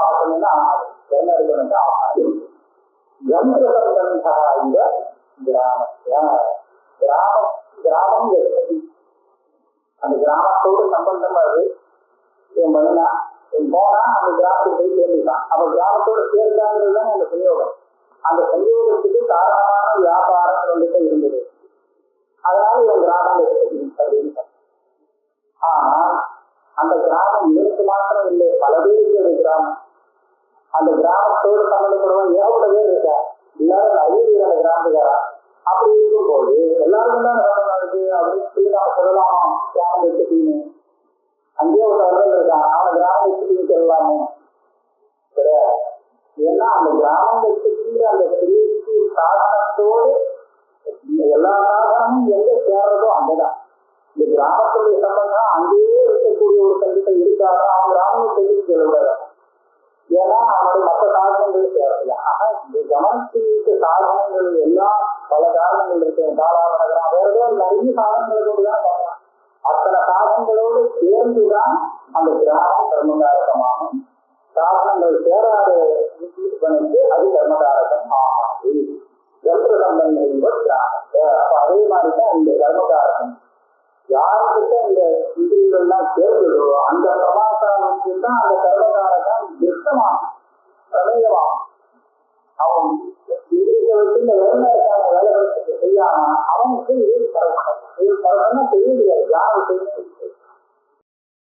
[SPEAKER 2] ஆகணும்னா என்ன இருக்கணும்னா யந்திரசம்பந்தா இந்த கிராமத்துல கிராமம் எப்படி அந்த கிராமத்தோடு சம்பந்தம் அது இவன் பண்ணா போனா அந்த கிராமத்துக்கு போய் சேர்ந்துட்டான். அப்ப கிராமத்தோடு சேர்ந்தாங்கிறது தான் அந்த சஞ்சோகம். அந்த சஞ்சோகத்துக்கு காரணமான வியாபாரம் வந்துட்டு இருந்தது. அதனால இவன் கிராமம் அப்படின்னு. ஆனா அந்த கிராமம் இவனுக்கு மாத்திரம் இல்லை, பல பேருக்கு அது கிராமம். அந்த கிராமத்தோடு சம்பந்தப்படுவன் ஏகப்பட்ட பேர் இருக்கா, எல்லாரும் அறிவுற அந்த கிராமத்துக்காரா. அப்படி இருக்கும்போது எல்லாருக்கும் தான் கிராமம் இருக்கு அப்படின்னு சொல்லி நம்ம சொல்லலாமா? கிராமம் வச்சுட்டீங்க அங்கேயே ஒரு வரல் இருக்கான், அவன் கிராமம் வச்சுட்டீங்க சொல்லலாமே? கிடையாது. ஏன்னா அந்த கிராமம் வச்சுட்டு அந்த திருச்சி சாதனத்தோடு எல்லா சாதனமும் எங்க சேர்றதோ அங்கதான். இந்த கிராமத்துடைய சம்பந்தம் அங்கேயே இருக்கக்கூடிய ஒரு கல்வித்தை இருக்காத அவன் கிராமம் சொல்லி சொல்லுவாரு. ஏன்னா அவனுடைய மற்ற சாதனங்கள் சேரல. ஆக இந்த கவனத்திற்கு சாதனங்கள் எல்லாம் பல காரணங்கள் இருக்கு. காலாவண வேற ஏதோ நிறைய சாதனங்களை கொண்டுதான் பார்க்கலாம். அத்தனை சாதனங்களோடு சேர்ந்துதான் அந்த கிராமம் கர்மகாரகமாகும். சாதனங்கள் சேராத வந்து அது கர்மகாரகம் ஆகாது. என்ற சம்பந்தம் என்பது கிராமத்தை. அப்ப அதே மாதிரிதான் இந்த கர்மகாரகம் யாருக்கிட்ட இந்த இந்திரியங்கள்லாம் சேர்ந்துதோ அந்த பிரமாசாவுக்கு தான் அந்த கர்மகாரகம் திருஷ்டமாகும், பிரமேயமாகும். அவன் இந்திரியத்தை வச்சு இந்த வேலைக்கான வேலைகளுக்கு செய்யாம அவனுக்கு இது பழக்கம். இது பழக்கம்னா செய்ய முடியாது. யாரும் செய்ய